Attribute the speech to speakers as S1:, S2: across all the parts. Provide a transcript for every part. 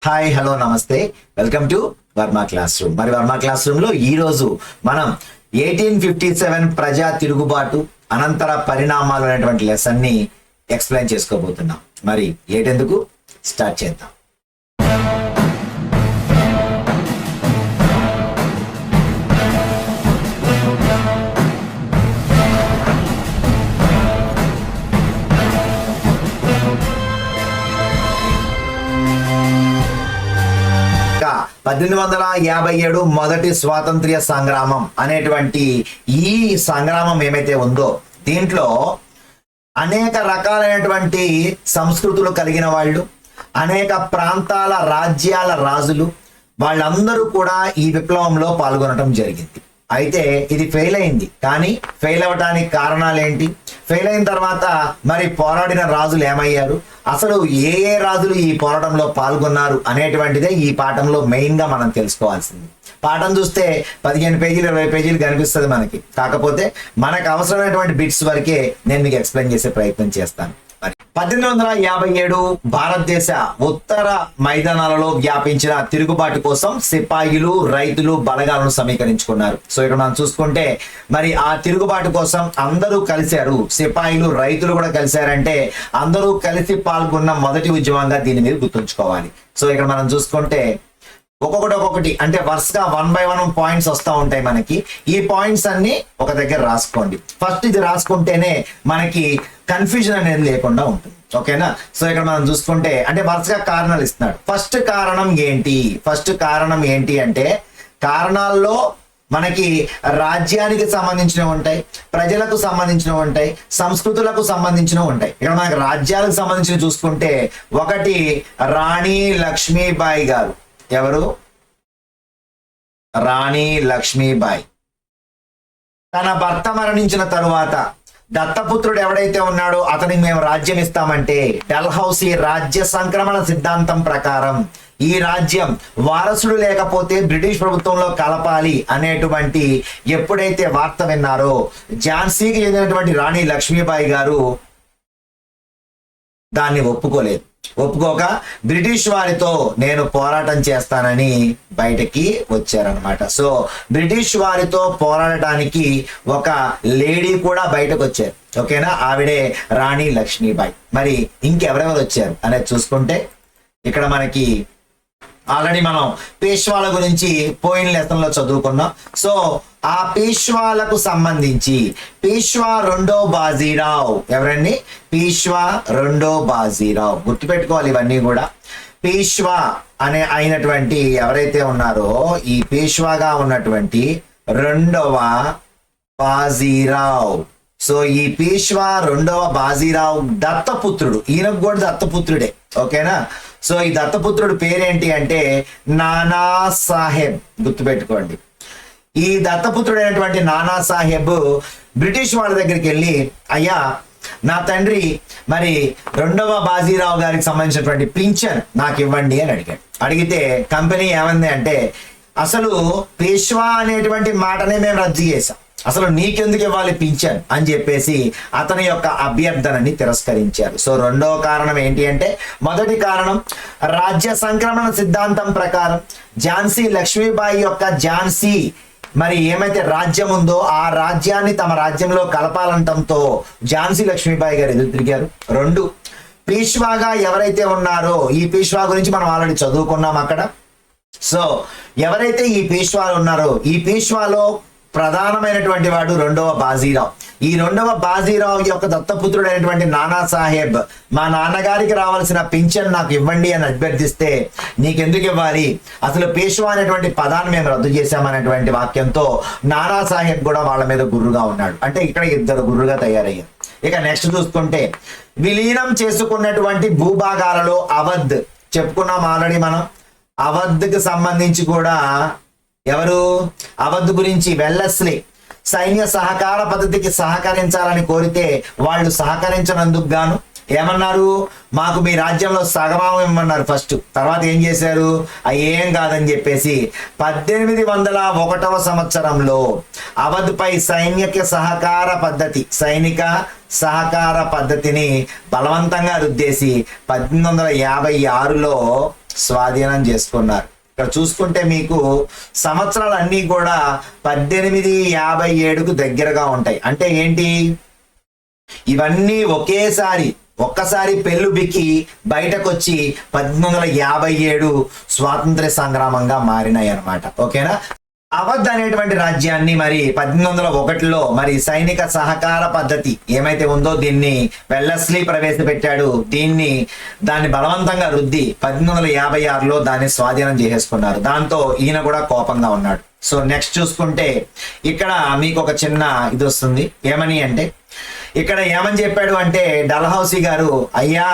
S1: Hi hello నమస్తే welcome to Varma class room. మరి Varma class room లో ఈ రోజు మనం 1857 ప్రజా తిరుగుబాటు అనంతర పరిణామాలు అనేటువంటి లెసన్ ని ఎక్స్ప్లెయిన్ చేసుకోబోతున్నాం. మరి లేటెందుకు స్టార్ట్ చేద్దాం. ఇంకా 1857 మొదటి స్వాతంత్ర్య సంగ్రామం అనేటువంటి ఈ సంగ్రామం ఏమైతే ఉందో దీంట్లో అనేక రకాలైనటువంటి సంస్కృతులు కలిగిన వాళ్ళు, అనేక ప్రాంతాల రాజ్యాల రాజులు వాళ్ళందరూ కూడా ఈ విప్లవంలో పాల్గొనడం జరిగింది. అయితే ఇది ఫెయిల్ అయింది. కానీ ఫెయిల్ అవ్వడానికి కారణాలు ఏంటి, ఫెయిల్ అయిన తర్వాత మరి పోరాడిన రాజులు ఏమయ్యారు, అసలు ఏ ఏ రాజులు ఈ పోరాటంలో పాల్గొన్నారు అనేటువంటిదే ఈ పాఠంలో మెయిన్ గా మనం తెలుసుకోవాల్సింది. పాఠం చూస్తే 15 పేజీలు 20 పేజీలు కనిపిస్తుంది మనకి. కాకపోతే మనకు అవసరమైనటువంటి బిట్స్ వరకే నేను మీకు ఎక్స్ప్లెయిన్ చేసే ప్రయత్నం చేస్తాను. 1857 భారతదేశ ఉత్తర మైదానాలలో వ్యాపించిన తిరుగుబాటు కోసం సిపాయిలు, రైతులు బలగాలను సమీకరించుకున్నారు. సో ఇక్కడ మనం చూసుకుంటే మరి ఆ తిరుగుబాటు కోసం అందరూ కలిశారు. సిపాయిలు, రైతులు కూడా కలిశారంటే అందరూ కలిసి పాల్గొన్న మొదటి ఉద్యమంగా దీన్ని మీరు గుర్తుంచుకోవాలి. సో ఇక్కడ మనం చూసుకుంటే ఒక్కొక్కటి అంటే వరుసగా 1 by 1 పాయింట్స్ వస్తూ ఉంటాయి మనకి. ఈ పాయింట్స్ అన్ని ఒక దగ్గర రాసుకోండి. ఫస్ట్ ఇది రాసుకుంటేనే మనకి కన్ఫ్యూజన్ అనేది లేకుండా ఉంటుంది. ఓకేనా? సో ఇక్కడ మనం చూసుకుంటే అంటే వరుసగా కారణాలు ఇస్తున్నాడు. ఫస్ట్ కారణం ఏంటి అంటే కారణాల్లో మనకి రాజ్యానికి సంబంధించినవి ఉంటాయి, ప్రజలకు సంబంధించినవి ఉంటాయి, సంస్కృతులకు సంబంధించినవి ఉంటాయి. ఇక్కడ మనకి రాజ్యాలకు సంబంధించినవి చూసుకుంటే ఒకటి రాణి లక్ష్మీబాయి గారు. ఎవరు? రాణి లక్ష్మీబాయి. తన భర్త మరణించిన తరువాత దత్తపుత్రుడు ఎవడైతే ఉన్నాడో అతనికి మేము రాజ్యం ఇస్తామంటే డల్హౌసీ రాజ్య సంక్రమణ సిద్ధాంతం ప్రకారం ఈ రాజ్యం వారసుడు లేకపోతే బ్రిటిష్ ప్రభుత్వంలో కలపాలి అనేటువంటి ఎప్పుడైతే వార్త విన్నారో ఝాన్సీకి చెందినటువంటి రాణి లక్ష్మీబాయి గారు దాన్ని ఒప్పుకోక బ్రిటిష్ వారితో నేను పోరాటం చేస్తానని బయటకి వచ్చారనమాట. సో బ్రిటిష్ వారితో పోరాడటానికి ఒక లేడీ కూడా బయటకు వచ్చారు. ఓకేనా? ఆవిడే రాణి లక్ష్మీబాయి. మరి ఇంకెవరెవరు వచ్చారు అనేది చూసుకుంటే ఇక్కడ మనకి ఆల్రెడీ మనం పేష్వాల గురించి పోయిన లెసన్ లో చదువుకున్నాం. సో ఆ పేష్వాలకు సంబంధించి పేష్వా రెండో బాజీరావు. ఎవరండి? పేష్వా రెండో బాజీరావు. గుర్తుపెట్టుకోవాలి ఇవన్నీ కూడా. పేష్వా అయినటువంటి ఎవరైతే ఉన్నారో ఈ పేష్వాగా ఉన్నటువంటి రెండవ బాజీరావు. సో ఈ పేష్వా రెండవ బాజీరావు దత్తపుత్రుడు. ఈయనకు కూడా దత్తపుత్రుడే. ఓకేనా? సో ఈ దత్తపుత్రుడు పేరేంటి అంటే నానా సాహెబ్. గుర్తుపెట్టుకోండి. ఈ దత్తపుత్రుడు అయినటువంటి నానా సాహెబ్ బ్రిటిష్ వాళ్ళ దగ్గరికి వెళ్ళి, అయ్యా నా తండ్రి మరి రెండవ బాజీరావు గారికి సంబంధించినటువంటి పింఛన్ నాకు ఇవ్వండి అని అడిగాడు. అడిగితే కంపెనీ ఏమంది అంటే అసలు పేష్వా అనేటువంటి మాటనే మేము రద్దు చేసాం, అసలు నీకెందుకు ఇవ్వాలి పింఛన్ అని చెప్పేసి అతని యొక్క అభ్యర్థనని తిరస్కరించారు. సో రెండవ కారణం ఏంటి అంటే మొదటి కారణం రాజ్య సంక్రమణ సిద్ధాంతం ప్రకారం ఝాన్సీ లక్ష్మీబాయి యొక్క ఝాన్సీ మరి ఏమైతే రాజ్యం ఉందో ఆ రాజ్యాన్ని తమ రాజ్యంలో కలపాలంటంతో ఝాన్సీ లక్ష్మీబాయి గారు ఎదురు తిరిగారు. రెండు, పేష్వాగా ఎవరైతే ఉన్నారో ఈ పేష్వా గురించి మనం ఆల్రెడీ చదువుకున్నాం అక్కడ. సో ఎవరైతే ఈ పేష్వాలు ఉన్నారో ఈ పేష్వాలో ప్రధానమైనటువంటి వాడు రెండవ బాజీరావు. ఈ రెండవ బాజీరావు యొక్క దత్తపుత్రుడు అయినటువంటి నానా సాహెబ్ మా నాన్నగారికి రావాల్సిన పింఛన్ నాకు ఇవ్వండి అని అభ్యర్థిస్తే నీకెందుకు ఇవ్వాలి, అసలు పేష్వా అనేటువంటి పదాన్ని మేము రద్దు చేశామనేటువంటి వాక్యంతో నానా సాహెబ్ కూడా వాళ్ళ మీద గుర్రుగా ఉన్నాడు. అంటే ఇక్కడ ఇద్దరు గుర్రుగా తయారయ్యారు. ఇక నెక్స్ట్ చూసుకుంటే విలీనం చేసుకున్నటువంటి భూభాగాలలో అవధ్ చెప్పుకున్నాం ఆల్రెడీ మనం. అవధ్కి సంబంధించి కూడా ఎవరు? అవధ్ గురించి వెల్లస్లీ సైన్య సహకార పద్ధతికి సహకరించాలని కోరితే వాళ్ళు సహకరించనందుకు గాను ఏమన్నారు, మాకు మీ రాజ్యంలో సగభాగం ఇవ్వమన్నారు ఫస్ట్. తర్వాత ఏం చేశారు, ఏం కాదని చెప్పేసి 1801 సంవత్సరంలో అవధ్పై సైనిక సహకార పద్ధతిని బలవంతంగా రుద్దేసి 1856లో స్వాధీనం చేసుకున్నారు. ఇక్కడ చూసుకుంటే మీకు సంవత్సరాలు అన్నీ కూడా 1857కు దగ్గరగా ఉంటాయి. అంటే ఏంటి, ఇవన్నీ ఒక్కసారి పెళ్ళు బిక్కి బయటకు వచ్చి 1857 స్వాతంత్ర సంగ్రామంగా మారినాయి అన్నమాట. ఓకేనా. అవధ్ అనేటువంటి రాజ్యాన్ని మరి 1801లో మరి సైనిక సహకార పద్ధతి ఏమైతే ఉందో దీన్ని వెల్లస్లీ ప్రవేశపెట్టాడు. దాన్ని బలవంతంగా రుద్ది 1856లో దాన్ని స్వాధీనం చేసేసుకున్నారు. దాంతో ఈయన కూడా కోపంగా ఉన్నాడు. సో నెక్స్ట్ చూసుకుంటే ఇక్కడ మీకు ఒక చిన్న ఇది వస్తుంది. ఏమని అంటే ఇక్కడ ఏమని చెప్పాడు అంటే డల్హౌసీ గారు, అయ్యా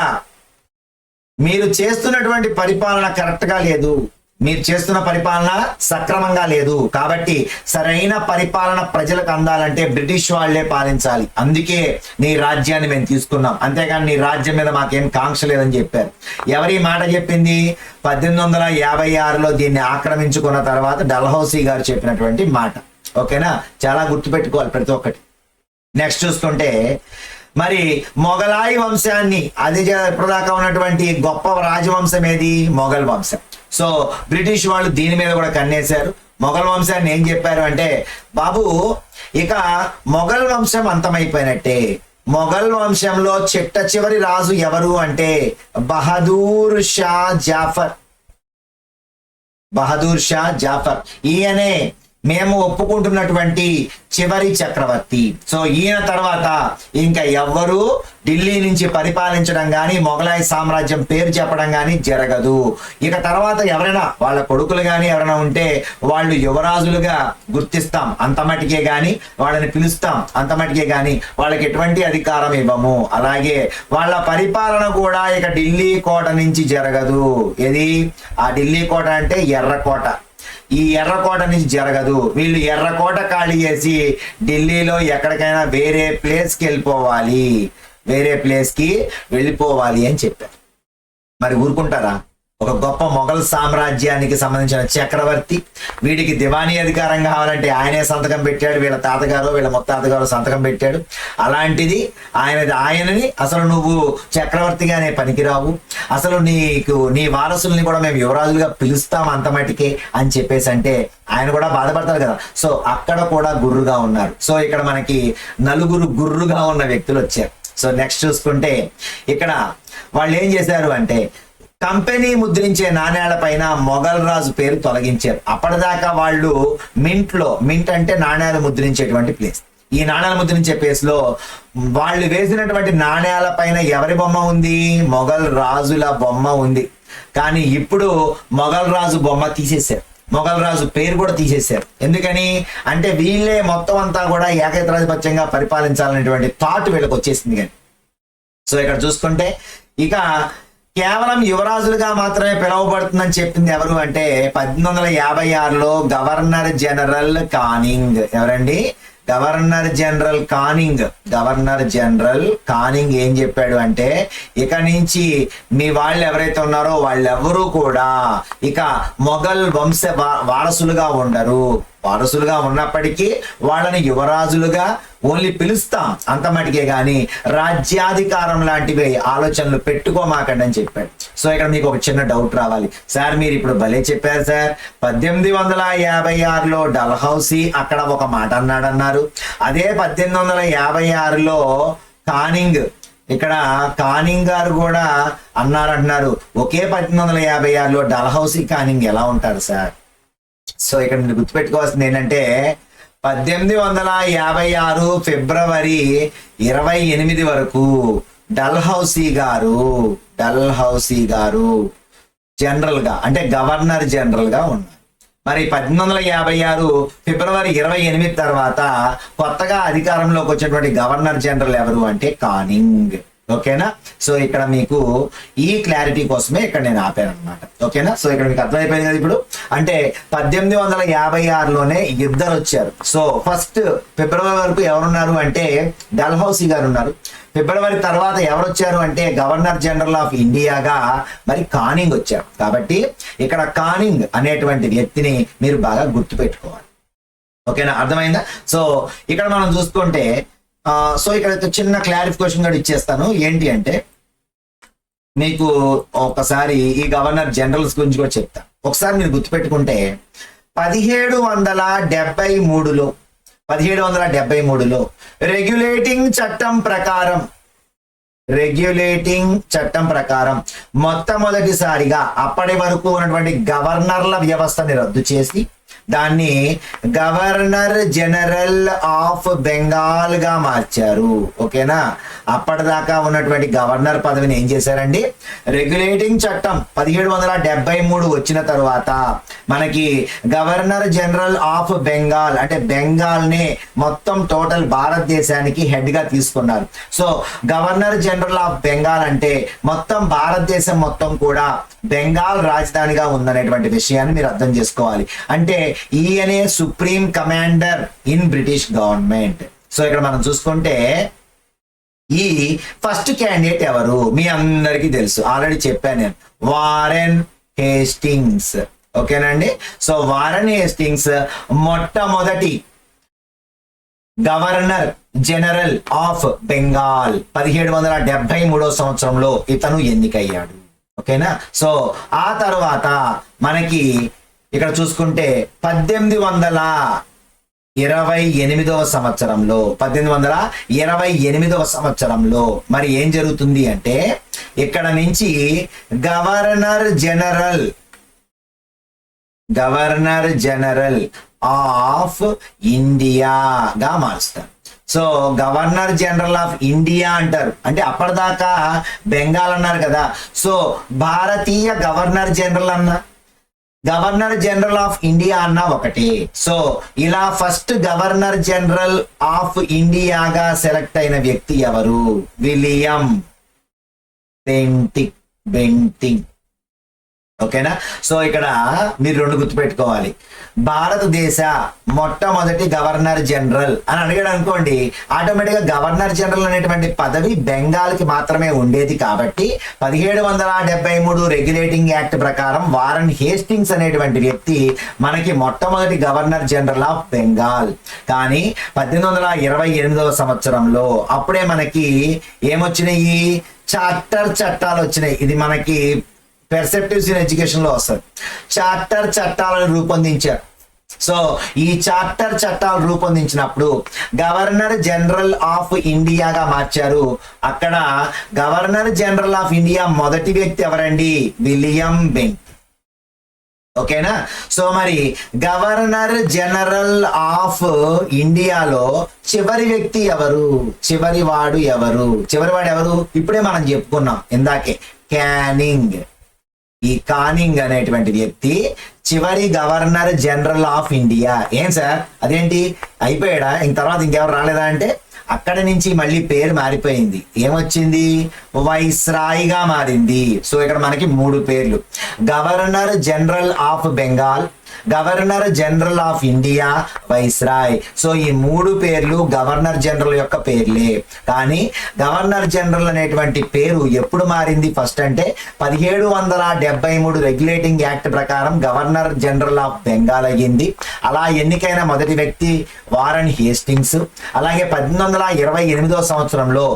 S1: మీరు చేస్తున్నటువంటి పరిపాలన కరెక్ట్ గా లేదు, మీరు చేస్తున్న పరిపాలన సక్రమంగా లేదు. కాబట్టి సరైన పరిపాలన ప్రజలకు అందాలంటే బ్రిటిష్ వాళ్లే పాలించాలి. అందుకే నీ రాజ్యాన్ని మేము తీసుకున్నాం, అంతేగాని నీ రాజ్యం మీద మాకేం కాంక్ష లేదని చెప్పారు. ఎవరి మాట చెప్పింది? 1856లో దీన్ని ఆక్రమించుకున్న తర్వాత డల్హౌసీ గారు చెప్పినటువంటి మాట. ఓకేనా, చాలా గుర్తుపెట్టుకోవాలి ప్రతి ఒక్కటి. నెక్స్ట్ చూసుకుంటే మరి మొఘలాయి వంశాన్ని, అది ఇప్పటిదాకా ఉన్నటువంటి గొప్ప రాజవంశం ఏది? మొఘల్ వంశం. సో బ్రిటిష్ వాళ్ళు దీని మీద కూడా కన్నేశారు. మొఘల్ వంశాన్ని ఏం చెప్పారు అంటే, బాబు ఇక మొఘల్ వంశం అంతమైపోయినట్టే. మొఘల్ వంశంలో చిట్ట చివరి రాజు ఎవరు అంటే బహదూర్ షా జాఫర్. ఈయనే మేము ఒప్పుకుంటున్నటువంటి చివరి చక్రవర్తి. సో ఈయన తర్వాత ఇంకా ఎవ్వరూ ఢిల్లీ నుంచి పరిపాలించడం కానీ మొఘలాయి సామ్రాజ్యం పేరు చెప్పడం కానీ జరగదు. ఇక తర్వాత ఎవరైనా వాళ్ళ కొడుకులు కానీ ఎవరైనా ఉంటే వాళ్ళు యువరాజులుగా గుర్తిస్తాం, అంతమటికే గాని వాళ్ళని పిలుస్తాం, అంతమటికే గాని వాళ్ళకి ఎటువంటి అధికారం ఇవ్వము. అలాగే వాళ్ళ పరిపాలన కూడా ఇక ఢిల్లీ కోట నుంచి జరగదు. ఏది? ఆ ఢిల్లీ కోట అంటే ఎర్రకోట. ఈ ఎర్రకోట నుంచి జరగదు. వీళ్ళు ఎర్రకోట ఖాళీ చేసి ఢిల్లీలో ఎక్కడికైనా వేరే ప్లేస్కి వెళ్ళిపోవాలి అని చెప్పారు. మరి ఊరుకుంటారా? ఒక గొప్ప మొఘల్ సామ్రాజ్యానికి సంబంధించిన చక్రవర్తి, వీడికి దివానీ అధికారం కావాలంటే ఆయనే సంతకం పెట్టాడు, వీళ్ళ తాతగారు వీళ్ళ ముత్తాతగారు సంతకం పెట్టాడు. అలాంటిది ఆయనని అసలు నువ్వు చక్రవర్తిగానే పనికిరావు, అసలు నీ వారసుల్ని కూడా మేము యువరాజులుగా పిలుస్తాం అంతమటికే అని చెప్పేసి అంటే ఆయన కూడా బాధపడతారు కదా. సో అక్కడ కూడా గుర్రుగా ఉన్నారు. సో ఇక్కడ మనకి నలుగురు గుర్రుగా ఉన్న వ్యక్తులు వచ్చారు. సో నెక్స్ట్ చూసుకుంటే ఇక్కడ వాళ్ళు ఏం చేశారు అంటే కంపెనీ ముద్రించే నాణేళ్ల పైన మొఘల్ రాజు పేరు తొలగించారు. అప్పటిదాకా వాళ్ళు మింట్ అంటే నాణేలు ముద్రించేటువంటి ప్లేస్. ఈ నాణేలు ముద్రించే ప్లేస్ లో వాళ్ళు వేసినటువంటి నాణేల పైన ఎవరి బొమ్మ ఉంది? మొఘల్ రాజుల బొమ్మ ఉంది. కానీ ఇప్పుడు మొఘల్ రాజు బొమ్మ తీసేశారు, మొఘల్ రాజు పేరు కూడా తీసేశారు. ఎందుకని అంటే వీళ్ళే మొత్తం అంతా కూడా ఏకైకరాధిపత్యంగా పరిపాలించాలనేటువంటి థాట్ వీళ్ళకి వచ్చేసింది. కానీ సో ఇక్కడ చూసుకుంటే ఇక కేవలం యువరాజులుగా మాత్రమే పిలువబడుతుందని చెప్పింది ఎవరు అంటే 1856లో గవర్నర్ జనరల్ కానింగ్. ఎవరండి? గవర్నర్ జనరల్ కానింగ్ ఏం చెప్పాడు అంటే ఇక నుంచి మీ వాళ్ళు ఎవరైతే ఉన్నారో వాళ్ళెవరూ కూడా ఇక మొఘల్ వంశ వారసులుగా ఉండరు. వారసులుగా ఉన్నప్పటికీ వాళ్ళని యువరాజులుగా ఓన్లీ పిలుస్తాం అంతమటికే గాని రాజ్యాధికారం లాంటివి ఆలోచనలు పెట్టుకోమాకండి అని చెప్పాడు. సో ఇక్కడ మీకు ఒక చిన్న డౌట్ రావాలి, సార్ మీరు ఇప్పుడు భలే చెప్పారు సార్, 1856లో డల్హౌసీ అక్కడ ఒక మాట అన్నారు, అదే 1856లో కానింగ్ గారు కూడా అన్నారంటున్నారు. ఒకే 1856లో డల్హౌసీ కానింగ్ ఎలా ఉంటారు సార్? సో ఇక్కడ మీరు గుర్తుపెట్టుకోవాల్సింది ఏంటంటే 1856 ఫిబ్రవరి 28 వరకు డల్హౌసీ గారు జనరల్ గా అంటే గవర్నర్ జనరల్ గా ఉన్నారు. మరి 1856 ఫిబ్రవరి 28 తర్వాత కొత్తగా అధికారంలోకి వచ్చినటువంటి గవర్నర్ జనరల్ ఎవరు అంటే కానింగ్. ఓకేనా? సో ఇక్కడ మీకు ఈ క్లారిటీ కోసమే ఇక్కడ నేను ఆపాను అనమాట. ఓకేనా? సో ఇక్కడ మీకు అర్థమైపోయింది కదా. ఇప్పుడు అంటే 1856లోనే ఇద్దరు వచ్చారు. సో ఫస్ట్ ఫిబ్రవరి వరకు ఎవరున్నారు అంటే డల్హౌసీ గారు ఉన్నారు. ఫిబ్రవరి తర్వాత ఎవరు వచ్చారు అంటే గవర్నర్ జనరల్ ఆఫ్ ఇండియాగా మరి కానింగ్ వచ్చారు. కాబట్టి ఇక్కడ కానింగ్ అనేటువంటి వ్యక్తిని మీరు బాగా గుర్తుపెట్టుకోవాలి. ఓకేనా? అర్థమైందా? సో ఇక్కడ మనం చూసుకుంటే సో ఇక్కడ చిన్న క్లారిఫికేషన్ కూడా ఇచ్చేస్తాను. ఏంటి అంటే మీకు ఒకసారి ఈ గవర్నర్ జనరల్స్ గురించి కూడా చెప్తా. ఒకసారి మీరు గుర్తుపెట్టుకుంటే 1773లో 1773లో రెగ్యులేటింగ్ చట్టం ప్రకారం మొట్టమొదటిసారిగా అప్పటి వరకు ఉన్నటువంటి గవర్నర్ల వ్యవస్థని రద్దు చేసి దాన్ని గవర్నర్ జనరల్ ఆఫ్ బెంగాల్ గా మార్చారు. ఓకేనా, అప్పటిదాకా ఉన్నటువంటి గవర్నర్ పదవిని ఏం చేశారండి, రెగ్యులేటింగ్ చట్టం 1773 వచ్చిన తర్వాత మనకి గవర్నర్ జనరల్ ఆఫ్ బెంగాల్ అంటే బెంగాల్ ని మొత్తం టోటల్ భారతదేశానికి హెడ్ గా తీసుకున్నారు. So governor general of Bengal అంటే మొత్తం భారతదేశం మొత్తం కూడా బెంగాల్ రాజధానిగా ఉందనేటువంటి విషయాన్ని మీరు అర్థం చేసుకోవాలి. అంటే ఈయనే supreme commander in British government. So ఇక్కడ మనం చూసుకుంటే ఈ ఫస్ట్ క్యాండిడేట్ ఎవరు మీ అందరికీ తెలుసు, ఆల్రెడీ చెప్పాను నేను, వారెన్ హేస్టింగ్స్. ఓకేనండి, సో వారెన్ హేస్టింగ్స్ మొట్టమొదటి గవర్నర్ జనరల్ ఆఫ్ బెంగాల్ 1773 సంవత్సరంలో ఇతను ఎన్నికయ్యాడు. ఓకేనా, సో ఆ తర్వాత మనకి ఇక్కడ చూసుకుంటే 1828 సంవత్సరంలో మరి ఏం జరుగుతుంది అంటే ఇక్కడ నుంచి గవర్నర్ జనరల్ ఆఫ్ ఇండియాగా మారుస్తారు. So governor general of India అంటారు, అంటే అప్పటిదాకా బెంగాల్ అన్నారు కదా. సో భారతీయ గవర్నర్ జనరల్ ఆఫ్ ఇండియా అన్న ఒకటి. సో ఇలా ఫస్ట్ గవర్నర్ జనరల్ ఆఫ్ ఇండియాగా సెలెక్ట్ అయిన వ్యక్తి ఎవరు, విలియం బెంటింగ్. ఓకేనా, సో ఇక్కడ మీరు రెండు గుర్తుపెట్టుకోవాలి. భారతదేశ మొట్టమొదటి గవర్నర్ జనరల్ అని అడిగాడు అనుకోండి, ఆటోమేటిక్ గా గవర్నర్ జనరల్ అనేటువంటి పదవి బెంగాల్ కి మాత్రమే ఉండేది. కాబట్టి 1773 రెగ్యులేటింగ్ యాక్ట్ ప్రకారం వారెన్ హేస్టింగ్స్ అనేటువంటి వ్యక్తి మనకి మొట్టమొదటి గవర్నర్ జనరల్ ఆఫ్ బెంగాల్. కానీ 1828 సంవత్సరంలో అప్పుడే మనకి ఏమొచ్చినాయి, చట్టాలు వచ్చినాయి. ఇది మనకి పెర్సెప్టివ్స్ ఇన్ ఎడ్యుకేషన్ లో వస్తుంది. చార్టర్ చట్టాలను రూపొందించారు. సో ఈ చార్టర్ చట్టాలు రూపొందించినప్పుడు గవర్నర్ జనరల్ ఆఫ్ ఇండియాగా మార్చారు. అక్కడ గవర్నర్ జనరల్ ఆఫ్ ఇండియా మొదటి వ్యక్తి ఎవరండి, విలియం బెంట్. ఓకేనా, సో మరి గవర్నర్ జనరల్ ఆఫ్ ఇండియాలో చివరి వ్యక్తి ఎవరు, చివరివాడు ఎవరు ఇప్పుడే మనం చెప్పుకున్నాం ఇందాకే, కానింగ్. ఈ కానింగ్ అనేటువంటి వ్యక్తి చివరి గవర్నర్ జనరల్ ఆఫ్ ఇండియా. ఏం సార్ అదేంటి అయిపోయాడా, ఇంక తర్వాత ఇంకెవరు రాలేదా అంటే అక్కడి నుంచి మళ్ళీ పేరు మారిపోయింది. ఏమొచ్చింది, వైస్రాయ్గా మారింది. సో ఇక్కడ మనకి 3 పేర్లు, governor general of Bengal, governor general of India, viceroy. So ఈ 3 పేర్లు గవర్నర్ జనరల్ యొక్క పేర్లే. కానీ గవర్నర్ జనరల్ అనేటువంటి పేరు ఎప్పుడు మారింది ఫస్ట్ అంటే 1773 రెగ్యులేటింగ్ యాక్ట్ ప్రకారం గవర్నర్ జనరల్ ఆఫ్ బెంగాల్ అయ్యింది. అలా ఎన్నికైన మొదటి వ్యక్తి వారెన్ హేస్టింగ్స్. అలాగే 1828 సంవత్సరంలో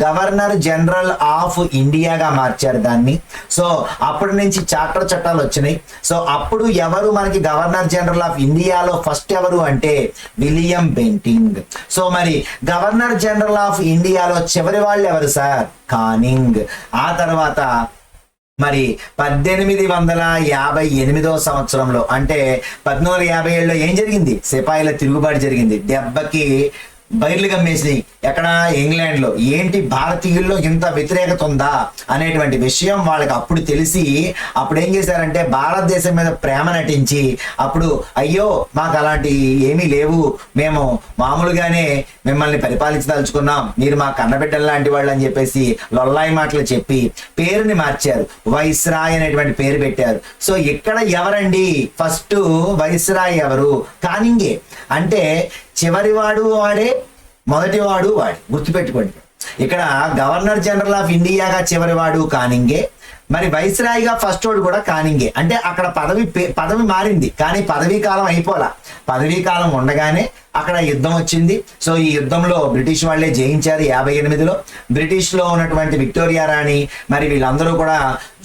S1: గవర్నర్ జనరల్ ఆఫ్ ఇండియాగా మార్చారు దాన్ని. సో అప్పటి నుంచి చార్టర్ చట్టాలు వచ్చినాయి. సో అప్పుడు ఎవరు మనకి గవర్నర్ జనరల్ ఆఫ్ ఇండియాలో ఫస్ట్ ఎవరు అంటే విలియం బెంటింగ్. సో మరి గవర్నర్ జనరల్ ఆఫ్ ఇండియాలో చివరి వాళ్ళు ఎవరు సార్, కానింగ్. ఆ తర్వాత మరి 1858 సంవత్సరంలో అంటే 1857లో ఏం జరిగింది, సిపాయిల తిరుగుబాటు జరిగింది. దెబ్బకి బయర్లు గమ్మేసినాయి. ఎక్కడ, ఇంగ్లాండ్ లో. ఏంటి భారతీయుల్లో ఇంత వ్యతిరేకత ఉందా అనేటువంటి విషయం వాళ్ళకి అప్పుడు తెలిసి అప్పుడు ఏం చేశారంటే భారతదేశం మీద ప్రేమ నటించి అప్పుడు అయ్యో మాకు అలాంటి ఏమీ లేవు, మేము మామూలుగానే మిమ్మల్ని పరిపాలించదలుచుకున్నాం, మీరు మా కన్నబిడ్డలు లాంటి వాళ్ళు అని చెప్పేసి లొల్లాయి మాటలు చెప్పి పేరుని మార్చారు, వైస్రాయ్ అనేటువంటి పేరు పెట్టారు. సో ఇక్కడ ఎవరండి ఫస్ట్ వైస్రాయ్ ఎవరు, కానింగే. అంటే చివరివాడు వాడే, మొదటివాడు వాడే, గుర్తుపెట్టుకోండి. ఇక్కడ గవర్నర్ జనరల్ ఆఫ్ ఇండియాగా చివరివాడు కానింగే, మరి వైస్రాయ్గా ఫస్ట్ వాడు కూడా కానింగే. అంటే అక్కడ పదవి మారింది కానీ పదవీ కాలం అయిపోలా. పదవీ కాలం ఉండగానే అక్కడ యుద్ధం వచ్చింది. సో ఈ యుద్ధంలో బ్రిటిష్ వాళ్ళే జయించారు 58లో. బ్రిటిష్ లో ఉన్నటువంటి విక్టోరియా రాణి మరి వీళ్ళందరూ కూడా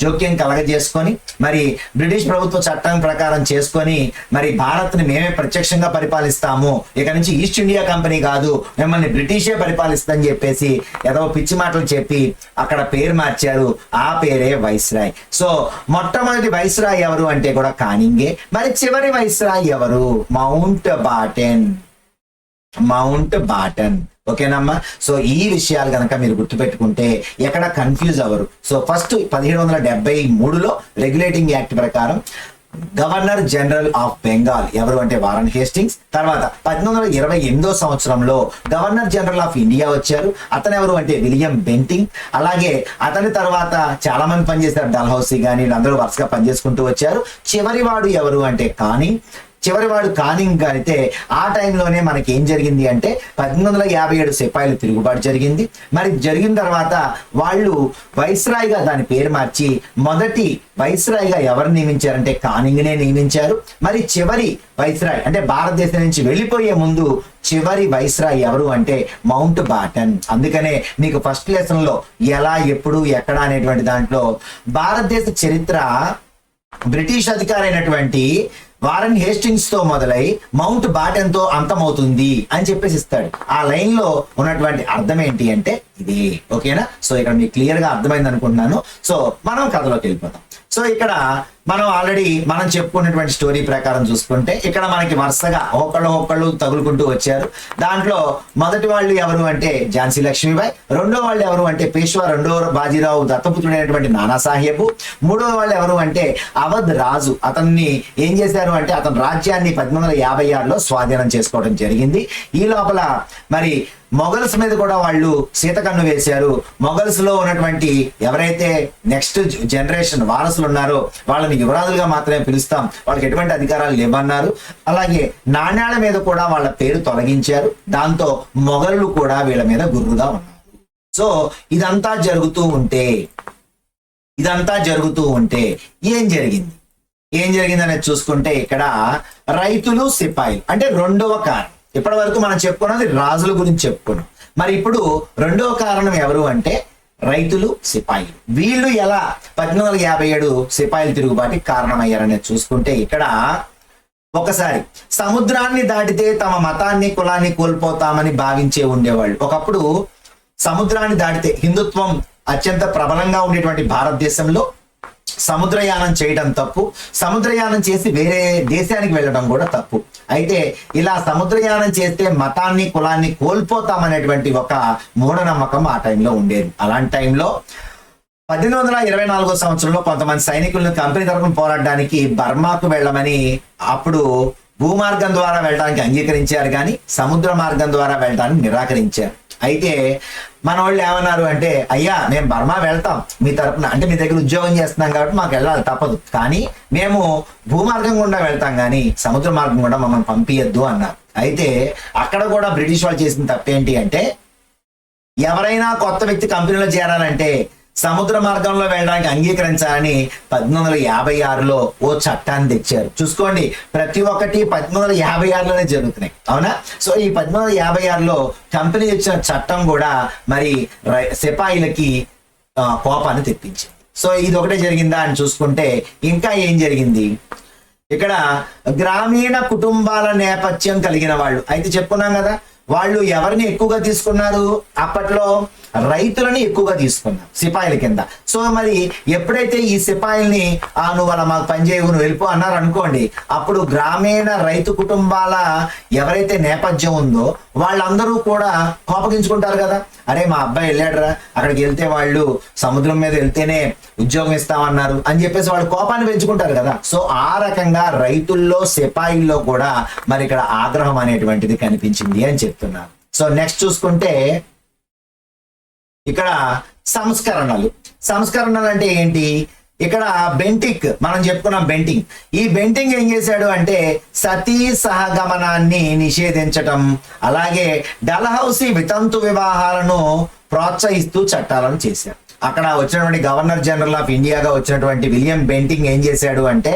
S1: జోక్యం కలగజేసుకొని మరి బ్రిటిష్ ప్రభుత్వ చట్టం ప్రకారం చేసుకొని మరి భారత్ని మేమే ప్రత్యక్షంగా పరిపాలిస్తాము, ఇక నుంచి ఈస్ట్ ఇండియా కంపెనీ కాదు మిమ్మల్ని బ్రిటిషే పరిపాలిస్తుందని చెప్పేసి ఏదో పిచ్చి మాటలు చెప్పి అక్కడ పేరు మార్చారు. ఆ పేరే వైస్రాయ్. సో మొట్టమొదటి వైస్రాయ్ ఎవరు అంటే కూడా కానింగే. మరి చివరి వైస్రాయ్ ఎవరు? మౌంట్ బాటన్. ఓకేనమ్మా. సో ఈ విషయాలు కనుక మీరు గుర్తుపెట్టుకుంటే ఎక్కడ కన్ఫ్యూజ్ అవ్వరు. సో ఫస్ట్ 1773లో రెగ్యులేటింగ్ యాక్ట్ ప్రకారం గవర్నర్ జనరల్ ఆఫ్ బెంగాల్ ఎవరు అంటే వారన్ హేస్టింగ్స్. తర్వాత 1828 సంవత్సరంలో గవర్నర్ జనరల్ ఆఫ్ ఇండియా వచ్చారు. అతను ఎవరు అంటే విలియం బెంటింగ్. అలాగే అతని తర్వాత చాలా మంది పనిచేశారు, డల్హౌసీ కానీ వీళ్ళందరూ వరుసగా పనిచేసుకుంటూ వచ్చారు. చివరివాడు ఎవరు అంటే చివరివాడు కానింగ్. అయితే ఆ టైంలోనే మనకి ఏం జరిగింది అంటే 1857 సిపాయిలు తిరుగుబాటు జరిగింది. మరి జరిగిన తర్వాత వాళ్ళు వైస్రాయ్గా దాని పేరు మార్చి మొదటి వైస్రాయ్గా ఎవరు నియమించారంటే కానింగ్నే నియమించారు. మరి చివరి వైస్రాయ్ అంటే భారతదేశం నుంచి వెళ్ళిపోయే ముందు చివరి వైస్రాయ్ ఎవరు అంటే మౌంట్ బాటన్. అందుకనే మీకు ఫస్ట్ లెసన్ లో ఎలా, ఎప్పుడు, ఎక్కడ అనేటువంటి దాంట్లో భారతదేశ చరిత్ర బ్రిటిష్ అధికారైనటువంటి వారన్ హేస్టింగ్స్ తో మొదలై మౌంట్ బాటన్ తో అంతమవుతుంది అని చెప్పేసి ఇస్తాడు. ఆ లైన్ లో ఉన్నటువంటి అర్థం ఏంటి అంటే ఇది. ఓకేనా. సో ఇక్కడ మీకు క్లియర్ గా అర్థమైంది అనుకుంటున్నాను. సో మనం కథలోకి వెళ్ళిపోతాం. సో ఇక్కడ మనం ఆల్రెడీ మనం చెప్పుకున్నటువంటి స్టోరీ ప్రకారం చూసుకుంటే ఇక్కడ మనకి వరుసగా ఒకళ్ళు తగులుకుంటూ వచ్చారు. దాంట్లో మొదటి వాళ్ళు ఎవరు అంటే ఝాన్సీ లక్ష్మీబాయి, రెండో వాళ్ళు ఎవరు అంటే పేష్వా రెండో బాజీరావు దత్తపుత్రుడైనటువంటి నానాసాహెబ్, మూడో వాళ్ళు ఎవరు అంటే అవధ్ రాజు. అతన్ని ఏం చేశారు అంటే అతని రాజ్యాన్ని 1856లో స్వాధీనం చేసుకోవడం జరిగింది. ఈ లోపల మరి మొఘల్స్ మీద కూడా వాళ్ళు సీతకన్ను వేశారు. మొఘల్స్ లో ఉన్నటువంటి ఎవరైతే నెక్స్ట్ జనరేషన్ వారసులు ఉన్నారో వాళ్ళని యువరాజులుగా మాత్రమే పిలుస్తాం, వాళ్ళకి ఎటువంటి అధికారాలు లేవన్నారు. అలాగే నాణ్యాల మీద కూడా వాళ్ళ పేరు తొలగించారు. దాంతో మొఘలు కూడా వీళ్ళ మీద గుర్రుగా ఉన్నారు. సో ఇదంతా జరుగుతూ ఉంటే ఏం జరిగింది అనేది చూసుకుంటే ఇక్కడ రైతులు సిపాయిలు అంటే రెండవ కారణం. ఇప్పటి వరకు మనం చెప్పుకున్నది రాజుల గురించి చెప్పుకున్నాం. మరి ఇప్పుడు రెండవ కారణం ఎవరు అంటే రైతులు సిపాయిలు. వీళ్ళు ఎలా 1857 సిపాయిలు తిరుగుబాటుకి కారణమయ్యారనేది చూసుకుంటే ఇక్కడ ఒకసారి సముద్రాన్ని దాటితే తమ మతాన్ని కులాన్ని కోల్పోతామని భావించే ఉండేవాళ్ళు. ఒకప్పుడు సముద్రాన్ని దాటితే హిందుత్వం అత్యంత ప్రబలంగా ఉండేటువంటి భారతదేశంలో సముద్రయానం చేయడం తప్పు, సముద్రయానం చేసి వేరే దేశానికి వెళ్ళడం కూడా తప్పు. అయితే ఇలా సముద్రయానం చేస్తే మతాన్ని కులాన్ని కోల్పోతామనేటువంటి ఒక మూఢనమ్మకం ఆ టైంలో ఉండేది. అలాంటి టైంలో 1824 సంవత్సరంలో కొంతమంది సైనికులను కంపెనీ తరఫున పోరాడడానికి బర్మాకు వెళ్ళమని అప్పుడు భూమార్గం ద్వారా వెళ్ళడానికి అంగీకరించారు, కానీ సముద్ర మార్గం ద్వారా వెళ్ళడానికి నిరాకరించారు. అయితే మన వాళ్ళు ఏమన్నారు అంటే అయ్యా మేము బర్మా వెళ్తాం మీ తరపున, అంటే మీ దగ్గర ఉద్యోగం చేస్తున్నాం కాబట్టి మాకు వెళ్ళాలి తప్పదు, కానీ మేము భూమార్గం గుండా వెళ్తాం కానీ సముద్ర మార్గం గుండా మమ్మల్ని పంపించద్దు అన్నారు. అయితే అక్కడ కూడా బ్రిటిష్ వాళ్ళు చేసిన తప్పేంటి అంటే ఎవరైనా కొత్త వ్యక్తి కంపెనీలో చేరాలంటే సముద్ర మార్గంలో వెళ్ళడానికి అంగీకరించాలని 1856లో ఓ చట్టాన్ని తెచ్చారు. చూసుకోండి, ప్రతి ఒక్కటి 1856లోనే జరుగుతున్నాయి, అవునా? సో ఈ 1856లో కంపెనీ ఇచ్చిన చట్టం కూడా మరి సిపాయిలకి కోపాన్ని తెప్పించింది. సో ఇది ఒకటే జరిగిందా అని చూసుకుంటే ఇంకా ఏం జరిగింది, ఇక్కడ గ్రామీణ కుటుంబాల నేపథ్యం కలిగిన వాళ్ళు అయితే చెప్పుకున్నాం కదా, వాళ్ళు ఎవరిని ఎక్కువగా తీసుకున్నారు, అప్పట్లో రైతులని ఎక్కువగా తీసుకున్నారు సిపాయిల కింద. సో మరి ఎప్పుడైతే ఈ సిపాయిల్ని నువ్వు అలా మాకు పనిచేయవు నువ్వు వెళ్ళిపో అన్నారు అనుకోండి, అప్పుడు గ్రామీణ రైతు కుటుంబాల ఎవరైతే నేపథ్యం ఉందో వాళ్ళందరూ కూడా కోపగించుకుంటారు కదా, అరే మా అబ్బాయి వెళ్ళాడరా, అక్కడికి వెళ్తే వాళ్ళు సముద్రం మీద వెళ్తేనే ఉద్యోగం ఇస్తామన్నారు అని చెప్పేసి వాళ్ళు కోపాన్ని పెంచుకుంటారు కదా. సో ఆ రకంగా రైతుల్లో సిపాయిల్లో కూడా మరి ఇక్కడ ఆగ్రహం అనేటువంటిది కనిపించింది అని చెప్తున్నారు. సో నెక్స్ట్ చూసుకుంటే ఇక్కడ సంస్కరణలు అంటే ఏంటి, ఇక్కడ బెంటిక్ మనం చెప్పుకున్నాం. ఈ బెంటింగ్ ఏం చేశాడు అంటే సతీ సహగమనాన్ని నిషేధించటం, అలాగే డల్హౌసీ వితంతు వివాహాలను ప్రోత్సహిస్తూ చట్టాలను చేశారు. అక్కడ వచ్చినటువంటి గవర్నర్ జనరల్ ఆఫ్ ఇండియాగా వచ్చినటువంటి విలియం బెంటింగ్ ఏం చేశాడు అంటే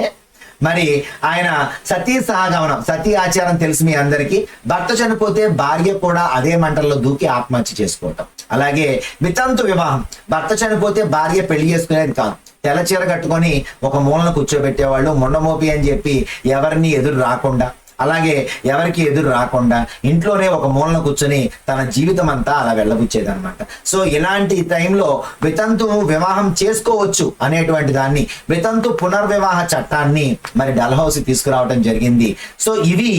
S1: మరి ఆయన సతీ సహగమనం, సతీ ఆచారం తెలుసు మీ అందరికీ. భర్త చనిపోతే భార్య కూడా అదే మంటల్లో దూకి ఆత్మహత్య చేసుకోవటం. అలాగే వితంతు వివాహం, భర్త చనిపోతే భార్య పెళ్లి చేసుకునేది కాదు, తెల్ల చీర కట్టుకొని ఒక మూలన కూర్చోబెట్టేవాళ్ళు, ముండమోపి అని చెప్పి ఎవరిని ఎదురు రాకుండా, అలాగే ఎవరికి ఎదురు రాకుండా ఇంట్లోనే ఒక మూలన కూర్చొని తన జీవితం అంతా అలా వెళ్ళబుచ్చేది అనమాట. సో ఇలాంటి టైంలో వితంతు వివాహం చేసుకోవచ్చు అనేటువంటి దాన్ని, వితంతు పునర్వివాహ చట్టాన్ని మరి డల్హౌసీ తీసుకురావడం జరిగింది. సో ఇవి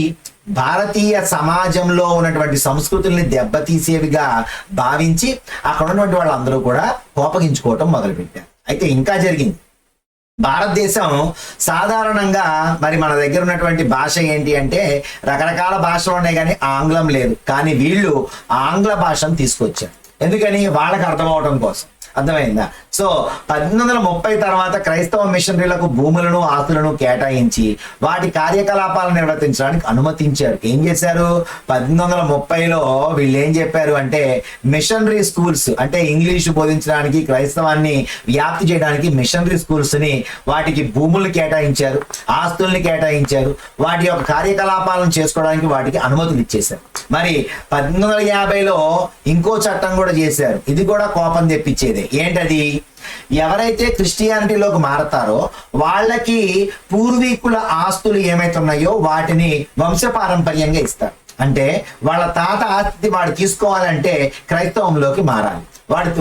S1: భారతీయ సమాజంలో ఉన్నటువంటి సంస్కృతుల్ని దెబ్బతీసేవిగా భావించి అక్కడ ఉన్నటువంటి వాళ్ళందరూ కూడా కోపగించుకోవటం మొదలుపెట్టారు. అయితే ఇంకా జరిగింది. భారతదేశం సాధారణంగా మరి మన దగ్గర ఉన్నటువంటి భాష ఏంటి అంటే రకరకాల భాషలు ఉన్నాయి కానీ ఆంగ్లం లేదు. కానీ వీళ్ళు ఆంగ్ల భాషను తీసుకొచ్చారు. ఎందుకని? వాళ్ళకి అర్థం అవడం కోసం. అర్థమైందా? సో 1830 తర్వాత క్రైస్తవ మిషనరీలకు భూములను ఆస్తులను కేటాయించి వాటి కార్యకలాపాలను నిర్వర్తించడానికి అనుమతించారు. ఏం చేశారు? 1830లో వీళ్ళు ఏం చెప్పారు అంటే మిషనరీ స్కూల్స్, అంటే ఇంగ్లీషు బోధించడానికి, క్రైస్తవాన్ని వ్యాప్తి చేయడానికి మిషనరీ స్కూల్స్ ని, వాటికి భూములు కేటాయించారు, ఆస్తుల్ని కేటాయించారు, వాటి యొక్క కార్యకలాపాలను చేసుకోవడానికి వాటికి అనుమతులు ఇచ్చేశారు. మరి 1850లో ఇంకో చట్టం కూడా చేశారు. ఇది కూడా కోపం తెప్పించేది. ఏంటది? ఎవరైతే క్రిస్టియానిటీలోకి మారతారో వాళ్ళకి పూర్వీకుల ఆస్తులు ఏమైతే ఉన్నాయో వాటిని వంశపారంపర్యంగా ఇస్తారు. అంటే వాళ్ళ తాత ఆస్తి వాడు తీసుకోవాలంటే క్రైస్తవంలోకి మారాలి.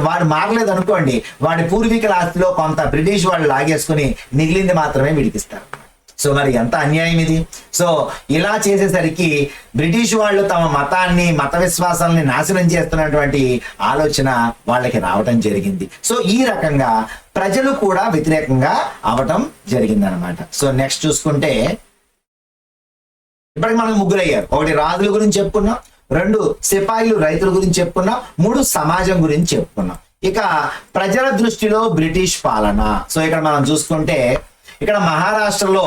S1: వాడు మారలేదు అనుకోండి, వాడి పూర్వీకుల ఆస్తిలో కొంత బ్రిటిష్ వాళ్ళు లాగేసుకుని మిగిలింది మాత్రమే విడికిస్తారు. సో మరి ఎంత అన్యాయం ఇది. సో ఇలా చేసేసరికి బ్రిటిష్ వాళ్ళు తమ మతాన్ని, మత విశ్వాసాలని నాశనం చేస్తున్నటువంటి ఆలోచన వాళ్ళకి రావటం జరిగింది. సో ఈ రకంగా ప్రజలు కూడా వ్యతిరేకంగా అవటం జరిగింది అనమాట. సో నెక్స్ట్ చూసుకుంటే ఇప్పటికి మనకు ముగ్గురయ్యారు. ఒకటి రాజుల గురించి చెప్పుకున్నాం, 2 సిపాయిలు రైతుల గురించి చెప్పుకున్నాం, 3 సమాజం గురించి చెప్పుకున్నాం. ఇక ప్రజల దృష్టిలో బ్రిటిష్ పాలన. సో ఇక్కడ మనం చూసుకుంటే ఇక్కడ మహారాష్ట్రలో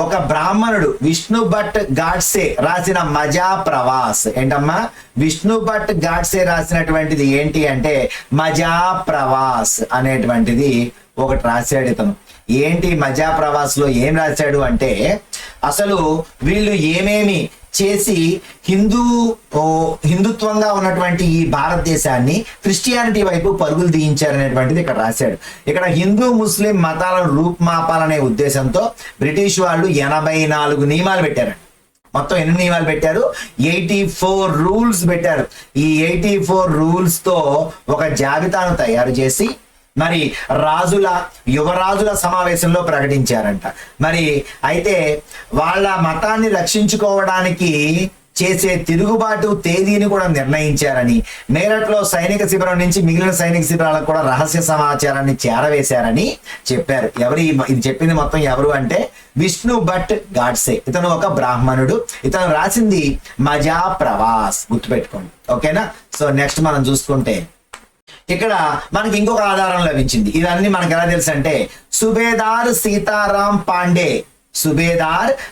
S1: ఒక బ్రాహ్మణుడు విష్ణు భట్ గాడ్సే రాసిన మజా ప్రవాస్. ఏంటమ్మా? విష్ణు భట్ గాడ్సే రాసినటువంటిది ఏంటి అంటే మజా ప్రవాస్ అనేటువంటిది ఒకటి రాశాడు ఇతను. ఏంటి మజా ప్రవాస్ లో ఏం రాశాడు అంటే అసలు వీళ్ళు ఏమేమి చేసి హిందుత్వంగా ఉన్నటువంటి ఈ భారతదేశాన్ని క్రిస్టియానిటీ వైపు పరుగులు తీయించారనేటువంటిది ఇక్కడ రాశాడు. ఇక్కడ హిందూ ముస్లిం మతాలను రూపుమాపాలనే ఉద్దేశంతో బ్రిటిష్ వాళ్ళు 84 నియమాలు పెట్టారు. మొత్తం ఎన్ని నియమాలు పెట్టారు? 84 రూల్స్ పెట్టారు. ఈ 84 రూల్స్ తో ఒక జాబితాను తయారు చేసి మరి యువరాజుల సమావేశంలో ప్రకటించారంట. మరి అయితే వాళ్ళ మతాన్ని రక్షించుకోవడానికి చేసే తిరుగుబాటు తేదీని కూడా నిర్ణయించారని, మేరట్లో సైనిక శిబిరం నుంచి మిగిలిన సైనిక శిబిరాలకు కూడా రహస్య సమాచారాన్ని చేరవేశారని చెప్పారు. ఇది చెప్పింది మొత్తం ఎవరు అంటే విష్ణు భట్ గాడ్సే. ఇతను ఒక బ్రాహ్మణుడు. ఇతను రాసింది మజా ప్రవాస్. గుర్తుపెట్టుకోండి, ఓకేనా? సో నెక్స్ట్ మనం చూసుకుంటే ఇక్కడ మనకి ఇంకొక ఆధారం లభించింది. ఇవన్నీ మనకు ఎలా తెలుసు అంటే సుబేదార్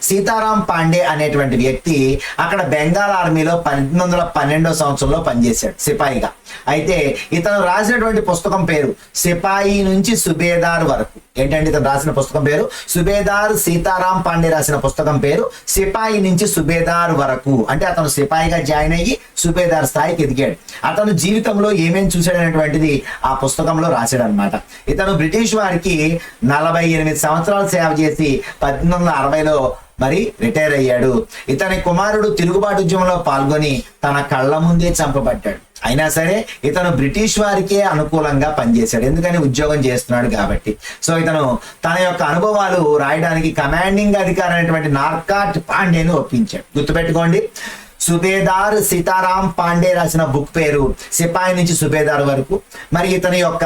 S1: సీతారాం పాండే అనేటువంటి వ్యక్తి అక్కడ బెంగాల్ ఆర్మీలో 1812వ సంవత్సరంలో పనిచేశాడు సిపాయిగా. అయితే ఇతను రాసినటువంటి పుస్తకం పేరు సిపాయి నుంచి సుబేదార్ వరకు. ఏంటంటే ఇతను రాసిన పుస్తకం పేరు సుబేదార్ సీతారాం పాండే రాసిన పుస్తకం పేరు సిపాయి నుంచి సుబేదార్ వరకు. అంటే అతను సిపాయిగా జాయిన్ అయ్యి సుబేదార్ స్థాయికి ఎదిగాడు. అతను జీవితంలో ఏమేమి చూశాడనేటువంటిది ఆ పుస్తకంలో రాశాడు అనమాట. ఇతను బ్రిటిష్ వారికి 48 సంవత్సరాలు సేవ చేసి 1860లో మరి రిటైర్ అయ్యాడు. ఇతని కుమారుడు తిరుగుబాటు ఉద్యమంలో పాల్గొని తన కళ్ళ ముందే చంపబడ్డాడు. అయినా సరే ఇతను బ్రిటిష్ వారికే అనుకూలంగా పనిచేశాడు. ఎందుకని? ఉద్యోగం చేస్తున్నాడు కాబట్టి. సో ఇతను తన యొక్క అనుభవాలు రాయడానికి కమాండింగ్ అధికారి అయినటువంటి నార్కాట్ పాండేను ఒప్పించాడు. గుర్తుపెట్టుకోండి, సుబేదార్ సీతారాం పాండే రాసిన బుక్ పేరు సిపాయి నుంచి సుబేదార్ వరకు. మరి ఇతని యొక్క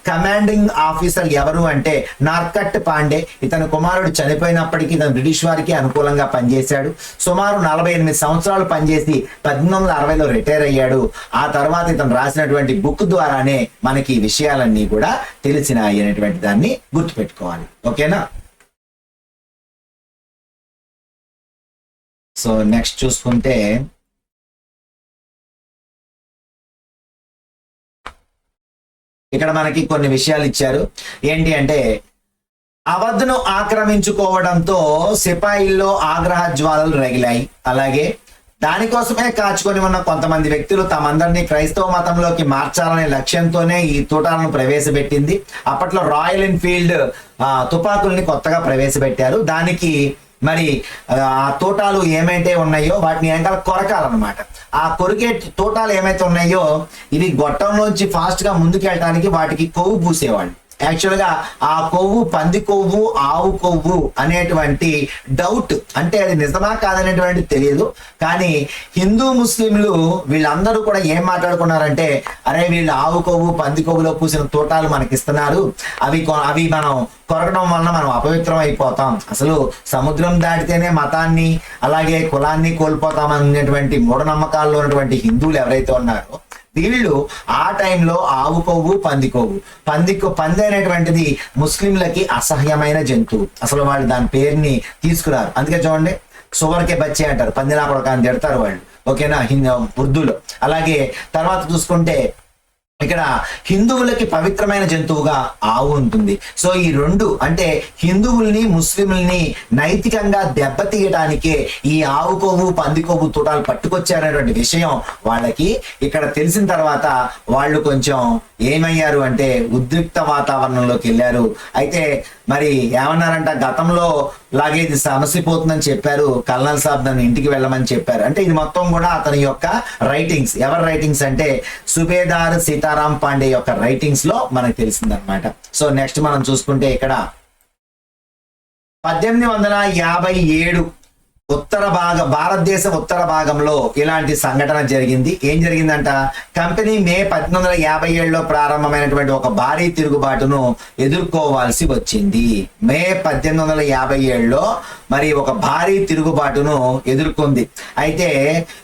S1: కమాండింగ్ ఆఫీసర్ ఎవరు అంటే నార్కట్ పాండే. ఇతని కుమారుడు చనిపోయినప్పటికీ ఇతను బ్రిటిష్ వారికి అనుకూలంగా పనిచేశాడు. సుమారు 48 సంవత్సరాలు పనిచేసి 1860లో రిటైర్ అయ్యాడు. ఆ తర్వాత ఇతను రాసినటువంటి బుక్ ద్వారానే మనకి ఈ విషయాలన్నీ కూడా తెలిసినాయి అనేటువంటి దాన్ని గుర్తుపెట్టుకోవాలి, ఓకేనా? సో నెక్స్ట్ చూసుకుంటే ఇక్కడ మనకి కొన్ని విషయాలు ఇచ్చారు. ఏంటి అంటే అవధ్ను ఆక్రమించుకోవడంతో సిపాయిల్లో ఆగ్రహ జ్వాలలు రగిలాయి. అలాగే దానికోసమే కాచుకొని ఉన్న కొంతమంది వ్యక్తులు తమందరినీ క్రైస్తవ మతంలోకి మార్చాలనే లక్ష్యంతోనే ఈ తూటాలను ప్రవేశపెట్టింది. అప్పట్లో రాయల్ ఎన్ఫీల్డ్ తుపాకుల్ని కొత్తగా ప్రవేశపెట్టారు. దానికి మరి ఆ తోటాలు ఏమైతే ఉన్నాయో వాటిని వెనకాల కొరకాలన్నమాట. ఆ కొరికే తోటాలు ఏమైతే ఉన్నాయో ఇవి గొట్టంలోంచి ఫాస్ట్ గా ముందుకెళ్ళడానికి వాటికి కొవ్వు పూసేవాళ్ళు. యాక్చువల్గా ఆ కొవ్వు పంది కొవ్వు ఆవు కొవ్వు అనేటువంటి డౌట్, అంటే అది నిజమా కాదనేటువంటి తెలియదు. కానీ హిందూ ముస్లింలు వీళ్ళందరూ కూడా ఏం మాట్లాడుకున్నారంటే, అరే వీళ్ళు ఆవు కొవ్వు పంది కొవ్వులో పూసిన తోటాలు మనకి ఇస్తున్నారు, అవి మనం కొరకడం వలన మనం అపవిత్రం అయిపోతాం, అసలు సముద్రం దాటితేనే మతాన్ని అలాగే కులాన్ని కోల్పోతాం అనేటువంటి మూఢనమ్మకాల్లో ఉన్నటువంటి హిందువులు ఎవరైతే ఉన్నారో వీళ్ళు ఆ టైంలో ఆవు కొవ్వు పంది కొవ్వు పంది అనేటువంటిది ముస్లింలకి అసహ్యమైన జంతువు. అసలు వాళ్ళు దాని పేరుని తీసుకురారు. అందుకే చూడండి సువర్కే బచ్చే అంటారు, పందినా కొడక అని తిడతారు వాళ్ళు. ఓకేనా, ఉర్దూలో. అలాగే తర్వాత చూసుకుంటే ఇక్కడ హిందువులకి పవిత్రమైన జంతువుగా ఆవు ఉంటుంది. సో ఈ రెండు అంటే హిందువుల్ని ముస్లింల్ని నైతికంగా దెబ్బతీయడానికే ఈ ఆవు కొవ్వు పంది కొవ్వు తూటాలు పట్టుకొచ్చారనేటువంటి విషయం వాళ్ళకి ఇక్కడ తెలిసిన తర్వాత వాళ్ళు కొంచెం ఏమయ్యారు అంటే ఉద్రిక్త వాతావరణంలోకి వెళ్ళారు. అయితే మరి ఏమన్నారంట, గతంలో లాగే ఇది సమసిపోతుందని చెప్పారు కల్నల్ సాబ్, నన్ను ఇంటికి వెళ్ళమని చెప్పారు. అంటే ఇది మొత్తం కూడా అతని యొక్క రైటింగ్స్. ఎవరి రైటింగ్స్ అంటే సుబేదార్ సీతారాం పాండే యొక్క రైటింగ్స్ లో మనకు తెలిసిందనమాట. సో నెక్స్ట్ మనం చూసుకుంటే ఇక్కడ 1857 భారతదేశ ఉత్తర భాగంలో ఇలాంటి సంఘటన జరిగింది. ఏం జరిగిందంట, కంపెనీ మే 1857లో ప్రారంభమైనటువంటి ఒక భారీ తిరుగుబాటును ఎదుర్కోవాల్సి వచ్చింది. మే 1857లో మరి ఒక భారీ తిరుగుబాటును ఎదుర్కొంది. అయితే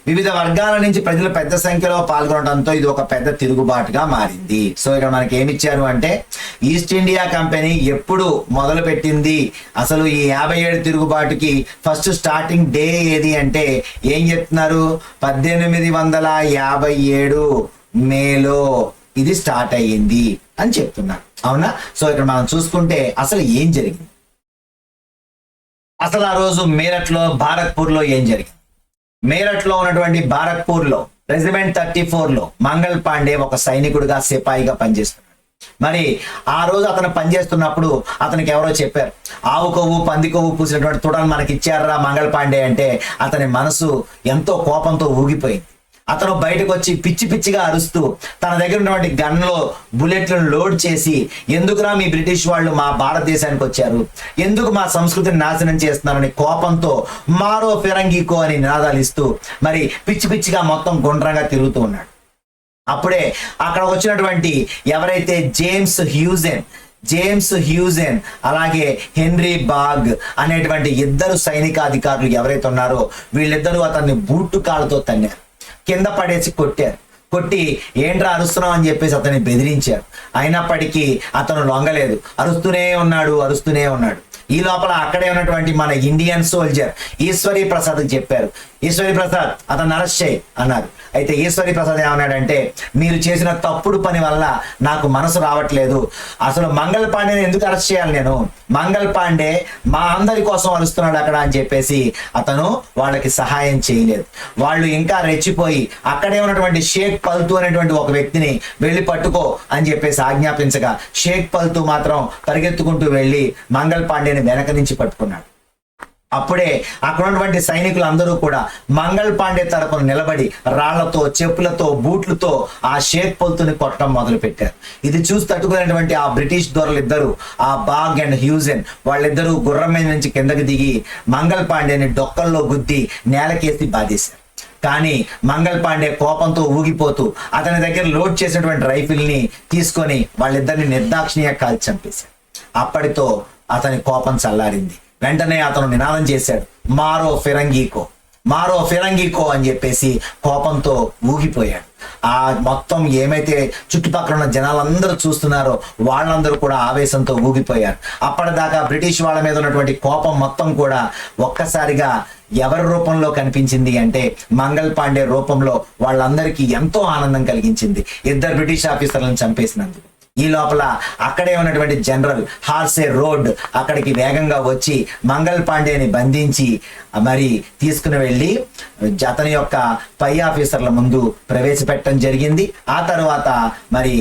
S1: వివిధ వర్గాల నుంచి ప్రజలు పెద్ద సంఖ్యలో పాల్గొనడంతో ఇది ఒక పెద్ద తిరుగుబాటుగా మారింది. సో ఇక్కడ మనకి ఏమిచ్చారు అంటే, ఈస్ట్ ఇండియా కంపెనీ ఎప్పుడు మొదలు పెట్టింది, అసలు ఈ 57 తిరుగుబాటుకి ఫస్ట్ స్టార్టింగ్ డే ఏది అంటే ఏం చెప్తున్నారు, 1857 మేలో ఇది స్టార్ట్ అయ్యింది అని చెప్తున్నారు. అవునా? సో ఇక్కడ మనం చూసుకుంటే అసలు ఏం జరిగింది, అసలు ఆ రోజు మేరట్లో భారత్పూర్లో ఏం జరిగింది. మేరట్లో ఉన్నటువంటి భారత్పూర్లో రెజిమెంట్ 34లో మంగళ్ పాండే ఒక సైనికుడిగా సిపాయిగా పనిచేస్తున్నాడు. మరి ఆ రోజు అతను పనిచేస్తున్నప్పుడు అతనికి ఎవరో చెప్పారు, ఆవు కొవ్వు పంది కొవ్వు పూసినటువంటి తూటాలు మనకి ఇచ్చారా మంగళ్ పాండే అంటే అతని మనసు ఎంతో కోపంతో ఊగిపోయింది. అతను బయటకు వచ్చి పిచ్చి పిచ్చిగా అరుస్తూ తన దగ్గర ఉన్నటువంటి గన్లో బుల్లెట్లను లోడ్ చేసి, ఎందుకురా మీ బ్రిటిష్ వాళ్ళు మా భారతదేశానికి వచ్చారు, ఎందుకు మా సంస్కృతిని నాశనం చేస్తున్నారని కోపంతో మారో ఫిరంగీకో అని నినాదాలు ఇస్తూ మరి పిచ్చి పిచ్చిగా మొత్తం గుండ్రంగా తిరుగుతూ ఉన్నాడు. అప్పుడే అక్కడ వచ్చినటువంటి ఎవరైతే జేమ్స్ హ్యూజెన్ అలాగే హెన్రీ బాగ్ అనేటువంటి ఇద్దరు సైనికాధికారులు ఎవరైతే ఉన్నారో వీళ్ళిద్దరూ అతన్ని బూటు కాళ్ళతో తన్నారు, కింద పడేసి కొట్టి ఏంట్రా అరుస్తున్నావు అని చెప్పేసి అతన్ని బెదిరించారు. అయినప్పటికీ అతను లొంగలేదు, అరుస్తూనే ఉన్నాడు. ఈ లోపల అక్కడే ఉన్నటువంటి మన ఇండియన్ సోల్జర్ ఈశ్వరి ప్రసాద్ చెప్పారు, ఈశ్వరి ప్రసాద్ అతను అరెస్ట్ చేయి అన్నారు. అయితే ఈశ్వరి ప్రసాద్ ఏమన్నాడంటే, మీరు చేసిన తప్పుడు పని వల్ల నాకు మనసు రావట్లేదు, అసలు మంగళ్ పాండేని ఎందుకు అరెస్ట్ చేయాలి నేను, మంగళ్ పాండే మా అందరి కోసం అరుస్తున్నాడు అక్కడ అని చెప్పేసి అతను వాళ్ళకి సహాయం చేయలేదు. వాళ్ళు ఇంకా రెచ్చిపోయి అక్కడే ఉన్నటువంటి షేక్ పల్తూ అనేటువంటి ఒక వ్యక్తిని వెళ్ళి పట్టుకో అని చెప్పేసి ఆజ్ఞాపించగా షేక్ పల్తూ మాత్రం పరిగెత్తుకుంటూ వెళ్ళి మంగళ్ పాండేని వెనక నుంచి పట్టుకున్నాడు. అప్పుడే అక్కడ ఉన్నటువంటి సైనికులు అందరూ కూడా మంగళ్ పాండే తరపున నిలబడి రాళ్లతో చెప్పులతో బూట్లతో ఆ షేక్ పల్తుని కొట్టడం మొదలు పెట్టారు. ఇది చూసి తట్టుకునేటువంటి ఆ బ్రిటిష్ దొరలు ఇద్దరు, ఆ బాగ్ అండ్ హ్యూజెన్, వాళ్ళిద్దరూ గుర్రం మీద నుంచి కిందకి దిగి మంగళ్ పాండేని డొక్కల్లో గుద్ది నేలకేసి బాధేశారు. కానీ మంగళ్ పాండే కోపంతో ఊగిపోతూ అతని దగ్గర లోడ్ చేసినటువంటి రైఫిల్ని తీసుకొని వాళ్ళిద్దరిని నిర్దాక్షిణ్యంగా కాల్చి చంపేశారు. అప్పటితో అతని కోపం చల్లారింది. వెంటనే అతను నినాదం చేశాడు, మారో ఫిరంగీకో అని చెప్పేసి కోపంతో ఊగిపోయాడు. ఆ మొత్తం ఏమైతే చుట్టుపక్కల ఉన్న జనాలందరూ చూస్తున్నారో వాళ్ళందరూ కూడా ఆవేశంతో ఊగిపోయారు. అప్పటిదాకా బ్రిటిష్ వాళ్ళ మీద ఉన్నటువంటి కోపం మొత్తం కూడా ఒక్కసారిగా ఎవరి రూపంలో కనిపించింది అంటే మంగళ్ పాండే రూపంలో వాళ్ళందరికీ ఎంతో ఆనందం కలిగించింది, ఇద్దరు బ్రిటిష్ ఆఫీసర్లను చంపేసినందుకు. ఈ లోపల అక్కడే ఉన్నటువంటి జనరల్ హార్సే రోడ్ అక్కడికి వేగంగా వచ్చి మంగల్ పాండేని బంధించి మరి తీసుకుని వెళ్ళి అతని యొక్క పై ఆఫీసర్ల ముందు ప్రవేశపెట్టడం జరిగింది. ఆ తర్వాత మరి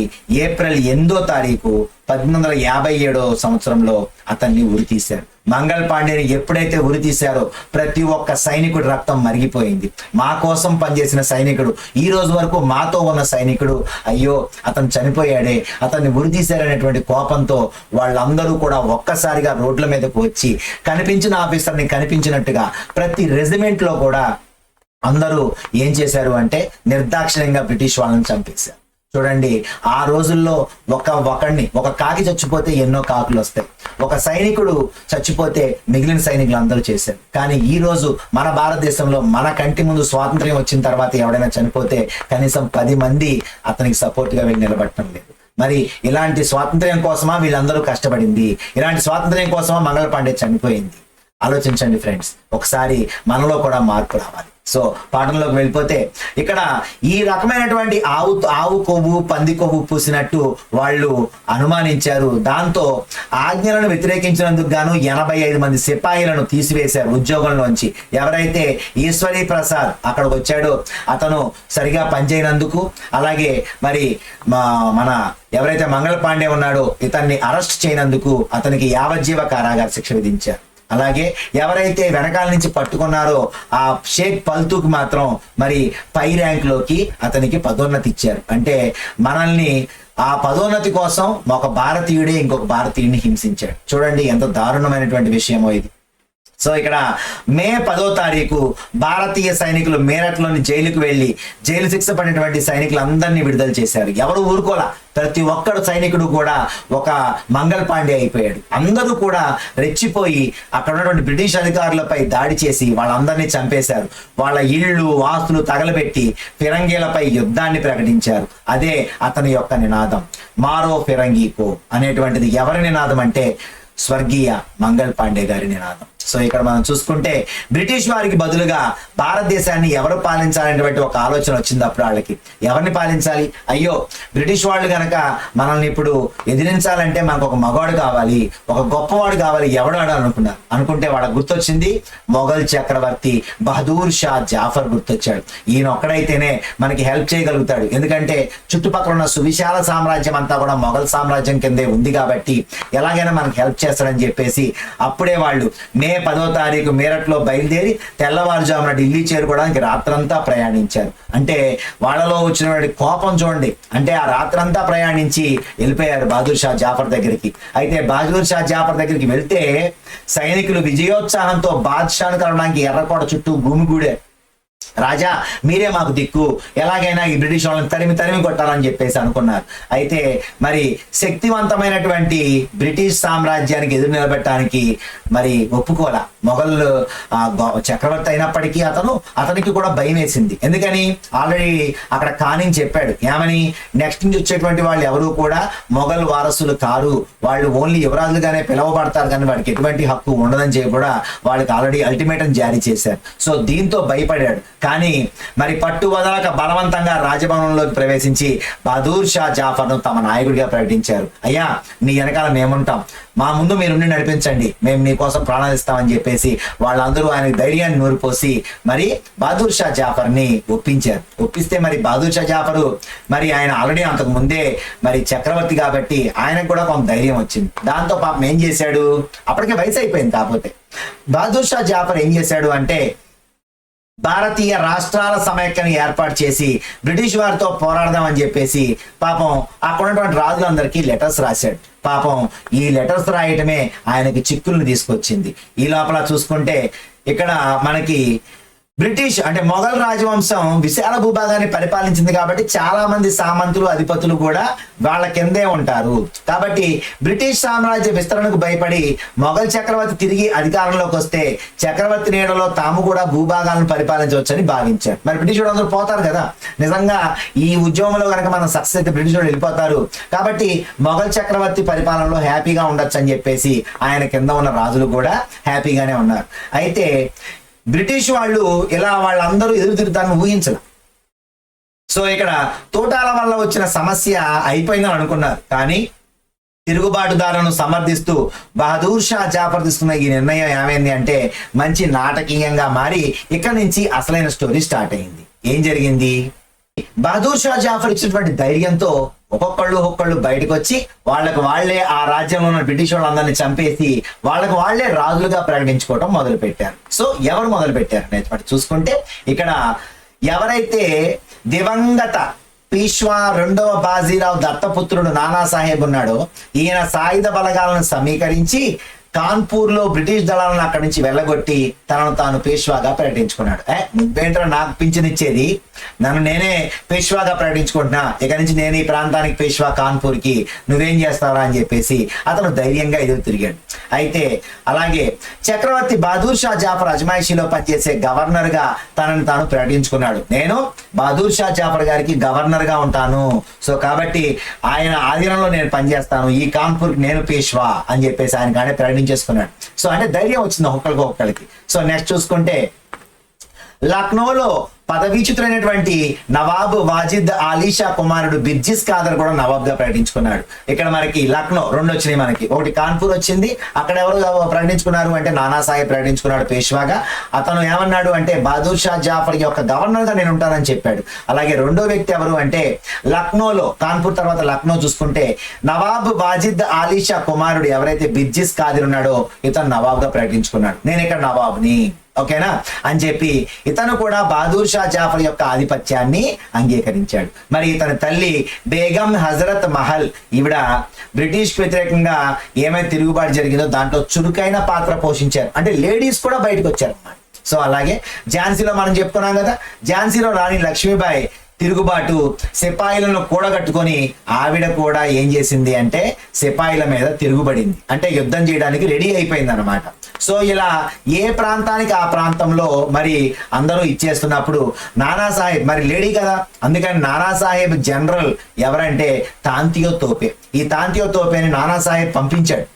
S1: ఏప్రిల్ 8వ తారీఖు 1857 అతన్ని ఉరి తీశారు. మంగల్ పాండేని ఎప్పుడైతే ఉరి తీశారో ప్రతి ఒక్క సైనికుడి రక్తం మరిగిపోయింది. మా కోసం పనిచేసిన సైనికుడు, ఈ రోజు వరకు మాతో ఉన్న సైనికుడు, అయ్యో అతను చనిపోయాడే, అతన్ని ఉరి తీశారనేటువంటి కోపంతో వాళ్ళందరూ కూడా ఒక్కసారిగా రోడ్ల మీదకు వచ్చి కనిపించిన ఆఫీసర్ని కనిపించినట్టుగా ప్రతి రెజిమెంట్ లో కూడా అందరూ ఏం చేశారు అంటే నిర్దాక్షిణ్యంగా బ్రిటిష్ వాళ్ళని చంపేశారు. చూడండి, ఆ రోజుల్లో ఒక కాకి చచ్చిపోతే ఎన్నో కాకులు వస్తాయి, ఒక సైనికుడు చచ్చిపోతే మిగిలిన సైనికులు అందరూ చేశారు. కానీ ఈ రోజు మన భారతదేశంలో మన కంటి ముందు స్వాతంత్ర్యం వచ్చిన తర్వాత ఎవడైనా చనిపోతే కనీసం 10 మంది అతనికి సపోర్ట్ గా వెళ్ళి నిలబడటం లేదు. మరి ఇలాంటి స్వాతంత్ర్యం కోసమా వీళ్ళందరూ కష్టపడింది? ఇలాంటి స్వాతంత్ర్యం కోసమా మంగళ పాండే చనిపోయింది? ఆలోచించండి ఫ్రెండ్స్, ఒకసారి మనలో కూడా మార్పు రావాలి. సో పాఠంలోకి వెళ్ళిపోతే ఇక్కడ ఈ రకమైనటువంటి ఆవు కొవ్వు పంది కొవ్వు పూసినట్టు వాళ్ళు అనుమానించారు. దాంతో ఆజ్ఞలను వ్యతిరేకించినందుకు గాను 85 మంది సిపాయిలను తీసివేశారు ఉద్యోగంలోంచి. ఎవరైతే ఈశ్వరీ ప్రసాద్ అక్కడికి వచ్చాడో అతను సరిగా పనిచేయనందుకు, అలాగే మరి మన ఎవరైతే మంగళ పాండే ఉన్నాడో ఇతన్ని అరెస్ట్ చేయనందుకు అతనికి యావజ్జీవ కారాగార శిక్ష విధించారు. అలాగే ఎవరైతే వెనకాల నుంచి పట్టుకున్నారో ఆ షేక్ పల్తూకి మాత్రం మరి పై ర్యాంక్ లోకి అతనికి పదోన్నతి ఇచ్చారు. అంటే మనల్ని ఆ పదోన్నతి కోసం ఒక భారతీయుడే ఇంకొక భారతీయుడిని హింసించాడు. చూడండి ఎంత దారుణమైనటువంటి విషయమో ఇది. సో ఇక్కడ మే 10వ తారీఖు భారతీయ సైనికులు మేరట్లోని జైలుకు వెళ్ళి జైలు శిక్ష పడినటువంటి సైనికులందరినీ విడుదల చేశారు. ఎవరు ఊరుకోలా, ప్రతి ఒక్కడు సైనికుడు కూడా ఒక మంగల్ పాండే అయిపోయాడు. అందరూ కూడా రెచ్చిపోయి అక్కడ ఉన్నటువంటి బ్రిటిష్ అధికారులపై దాడి చేసి వాళ్ళందరినీ చంపేశారు. వాళ్ళ ఇళ్ళు ఆస్తులు తగలబెట్టి ఫిరంగీలపై యుద్ధాన్ని ప్రకటించారు. అదే అతని యొక్క నినాదం, మారో ఫిరంగీకో అనేటువంటిది. ఎవరి నినాదం అంటే స్వర్గీయ మంగల్ పాండే గారి నినాదం. సో ఇక్కడ మనం చూసుకుంటే బ్రిటిష్ వారికి బదులుగా భారతదేశాన్ని ఎవరు పాలించాలనేటువంటి ఒక ఆలోచన వచ్చింది అప్పుడు వాళ్ళకి. ఎవరిని పాలించాలి? అయ్యో బ్రిటిష్ వాళ్ళు గనక మనల్ని ఇప్పుడు ఎదిరించాలంటే మనకు ఒక మగవాడు కావాలి, ఒక గొప్పవాడు కావాలి. ఎవడు అనుకుంటే వాళ్ళకి గుర్తొచ్చింది మొఘల్ చక్రవర్తి బహదూర్ షా జాఫర్ గుర్తొచ్చాడు. ఈయన ఒక్కడైతేనే మనకి హెల్ప్ చేయగలుగుతాడు. ఎందుకంటే చుట్టుపక్కల ఉన్న సువిశాల సామ్రాజ్యం అంతా కూడా మొఘల్ సామ్రాజ్యం కిందే ఉంది కాబట్టి ఎలాగైనా మనకి హెల్ప్ చేస్తాడని చెప్పేసి అప్పుడే వాళ్ళు మే 10వ తారీఖు మీరట్లో బయలుదేరి తెల్లవారుజామున ఢిల్లీ చేరుకోవడానికి రాత్రంతా ప్రయాణించారు. అంటే వాళ్ళలో వచ్చిన కోపం చూడండి. అంటే ఆ రాత్రంతా ప్రయాణించి వెళ్ళిపోయారు బహదూర్ షా జాఫర్ దగ్గరికి. అయితే బహదూర్ షా జాఫర్ దగ్గరికి వెళ్తే సైనికులు విజయోత్సాహంతో బాద్షాను కలవడానికి ఎర్రకోట చుట్టూ గుమిగూడారు. రాజా మీరే మాకు దిక్కు, ఎలాగైనా ఈ బ్రిటిష్ వాళ్ళని తరిమి కొట్టాలని చెప్పేసి అనుకున్నారు. అయితే మరి శక్తివంతమైనటువంటి బ్రిటిష్ సామ్రాజ్యానికి ఎదురు నిలబెట్టడానికి మరి ఒప్పుకోలా. మొఘల్ చక్రవర్తి అయినప్పటికీ అతనికి కూడా భయం వేసింది. ఎందుకని ఆల్రెడీ అక్కడ కానింగ్ చెప్పాడు ఏమని, నెక్స్ట్ నుంచి వచ్చేటువంటి వాళ్ళు ఎవరు కూడా మొఘల్ వారసులు కారు, వాళ్ళు ఓన్లీ యువరాజులుగానే పిలువబడతారు కానీ వాడికి ఎటువంటి హక్కు ఉండదని చెప్పి కూడా వాళ్ళకి ఆల్రెడీ అల్టిమేటం జారీ చేశారు. సో దీంతో భయపడాడు. కానీ మరి పట్టు వదలక బలవంతంగా రాజభవనంలోకి ప్రవేశించి బహదూర్ షా జాఫర్ను తమ నాయకుడిగా ప్రకటించారు. అయ్యా మీ వెనకాల మేముంటాం, మా ముందు మీరుండి నడిపించండి, మేము మీకోసం ప్రాణాలు ఇస్తామని చెప్పేసి వాళ్ళందరూ ఆయనకు ధైర్యాన్ని నూరిపోసి మరి బహదూర్ షా జాఫర్ని ఒప్పించారు. ఒప్పిస్తే మరి బహదూర్ షా జాఫరు మరి ఆయన ఆల్రెడీ అంతకు ముందే మరి చక్రవర్తి కాబట్టి ఆయనకు కూడా కొంత ధైర్యం వచ్చింది. దాంతో పాపం ఏం చేశాడు, అప్పటికే వయసు అయిపోయింది. కాకపోతే బహదూర్ షా జాఫర్ ఏం చేశాడు అంటే భారతీయ రాష్ట్రాల సమైక్యను ఏర్పాటు చేసి బ్రిటిష్ వారితో పోరాడదామని చెప్పేసి పాపం అక్కడ ఉన్నటువంటి రాజులందరికీ లెటర్స్ రాశాడు. పాపం ఈ లెటర్స్ రాయటమే ఆయనకి చిక్కులను తీసుకొచ్చింది. ఈ లోపల చూసుకుంటే ఇక్కడ మనకి బ్రిటిష్ అంటే మొఘల్ రాజవంశం విశాల భూభాగాన్ని పరిపాలించింది కాబట్టి చాలా మంది సామంతులు అధిపతులు కూడా వాళ్ళ కిందే ఉంటారు. కాబట్టి బ్రిటిష్ సామ్రాజ్య విస్తరణకు భయపడి మొఘల్ చక్రవర్తి తిరిగి అధికారంలోకి వస్తే చక్రవర్తి నీడలో తాము కూడా భూభాగాలను పరిపాలించవచ్చని భావించారు. మరి బ్రిటిష్ వాళ్ళు అందరూ పోతారు కదా, నిజంగా ఈ ఉద్యమంలో కనుక మనం సక్సెస్ అయితే బ్రిటిష్ వాళ్ళు వెళ్ళిపోతారు. కాబట్టి మొఘల్ చక్రవర్తి పరిపాలనలో హ్యాపీగా ఉండొచ్చు అని చెప్పేసి ఆయన కింద ఉన్న రాజులు కూడా హ్యాపీగానే ఉన్నారు. అయితే బ్రిటిష్ వాళ్ళు ఇలా వాళ్ళందరూ ఎదురు తిరుగుతారని ఊహించరు. సో ఇక్కడ తూటాల వల్ల వచ్చిన సమస్య అయిపోయిందని అనుకున్నారు, కానీ తిరుగుబాటుదారులను సమర్థిస్తూ బహదూర్ షా జాఫర్ తీసుకున్న ఈ నిర్ణయం ఏమైంది అంటే మంచి నాటకీయంగా మారి ఇక్కడ నుంచి అసలైన స్టోరీ స్టార్ట్ అయింది. ఏం జరిగింది? బహదూర్ షా జాఫర్ ఇచ్చినటువంటి ధైర్యంతో ఒక్కొక్కళ్ళు బయటకు వచ్చి వాళ్ళకు వాళ్లే ఆ రాజ్యంలో ఉన్న బ్రిటిష్ వాళ్ళందరినీ చంపేసి వాళ్ళకు వాళ్లే రాజులుగా ప్రకటించుకోవడం మొదలు పెట్టారు. సో ఎవరు మొదలు పెట్టారు అనేది చూసుకుంటే ఇక్కడ ఎవరైతే దివంగత పీష్వా రెండవ బాజీరావు దత్తపుత్రుడు నానాసాహెబ్ ఉన్నాడో ఈయన సాయుధ బలగాలను సమీకరించి కాన్పూర్ లో బ్రిటిష్ దళాలను అక్కడి నుంచి వెళ్ళగొట్టి తనను తాను పేష్వాగా ప్రకటించుకున్నాడు. నువ్వేంట్రా నాకు పింఛనిచ్చేది, నన్ను నేనే పేష్వాగా ప్రకటించుకుంటున్నా, ఇక నుంచి నేను ఈ ప్రాంతానికి పేష్వా కాన్పూర్ కి, నువ్వేం చేస్తావా అని చెప్పేసి అతను ధైర్యంగా ఎదురు తిరిగాడు. అయితే అలాగే చక్రవర్తి బహదూర్ షా జాఫర్ అజమాయిషీలో పనిచేసే గవర్నర్ గా తనను తాను ప్రకటించుకున్నాడు. నేను బహదూర్ షా జాఫర్ గారికి గవర్నర్ గా ఉంటాను, సో కాబట్టి ఆయన ఆధీనంలో నేను పనిచేస్తాను, ఈ కాన్పూర్ కి నేను పేష్వా అని చెప్పేసి ఆయన కానీ ప్రకటించేసుకున్నాడు. సో అంటే ధైర్యం వచ్చింది ఒక్కరికి. సో నెక్స్ట్ చూసుకుంటే లక్నోలో పదవీచ్యుతులైనటువంటి నవాబ్ వాజిద్ ఆలీషా కుమారుడు బిర్జిస్ ఖాదర్ కూడా నవాబ్ గా ప్రకటించుకున్నాడు. ఇక్కడ మనకి లక్నో రెండు వచ్చినాయి, మనకి ఒకటి కాన్పూర్ వచ్చింది. అక్కడ ఎవరు ప్రకటించుకున్నారు అంటే నానాసాహెబ్ ప్రకటించుకున్నాడు పేష్వాగా. అతను ఏమన్నాడు అంటే బహదూర్ షా జాఫర్ యొక్క గవర్నర్ గా నేను ఉంటానని చెప్పాడు. అలాగే రెండో వ్యక్తి ఎవరు అంటే లక్నోలో, కాన్పూర్ తర్వాత లక్నో చూసుకుంటే నవాబ్ వాజిద్ ఆలీషా కుమారుడు ఎవరైతే బిర్జిస్ ఖాదర్ ఉన్నాడో ఇతను నవాబ్ గా ప్రకటించుకున్నాడు, నేను ఇక్కడ నవాబ్ని, ఓకేనా అని చెప్పి ఇతను కూడా బహదూర్ షా జాఫర్ యొక్క ఆధిపత్యాన్ని అంగీకరించాడు. మరి ఇతని తల్లి బేగం హజరత్ మహల్, ఈవిడ బ్రిటిష్ వ్యతిరేకంగా ఏమైతే తిరుగుబాటు జరిగిందో దాంట్లో చురుకైన పాత్ర పోషించారు, అంటే లేడీస్ కూడా బయటకు వచ్చారు అన్నమాట. సో అలాగే ఝాన్సీలో మనం చెప్పుకున్నాం కదా, ఝాన్సీలో రాణి లక్ష్మీబాయి తిరుగుబాటు సిపాయిలను కూడగట్టుకొని ఆవిడ కూడా ఏం చేసింది అంటే సిపాయిల మీద తిరుగుబడింది, అంటే యుద్ధం చేయడానికి రెడీ అయిపోయింది అనమాట. సో ఇలా ఏ ప్రాంతానికి ఆ ప్రాంతంలో మరి అందరూ ఇచ్చేస్తున్నప్పుడు నానాసాహెబ్ మరి లేడీ కదా, అందుకని నానాసాహెబ్ జనరల్ ఎవరంటే తాంతియో తోపే, ఈ తాంతియో తోపేని నానాసాహెబ్ పంపించాడు.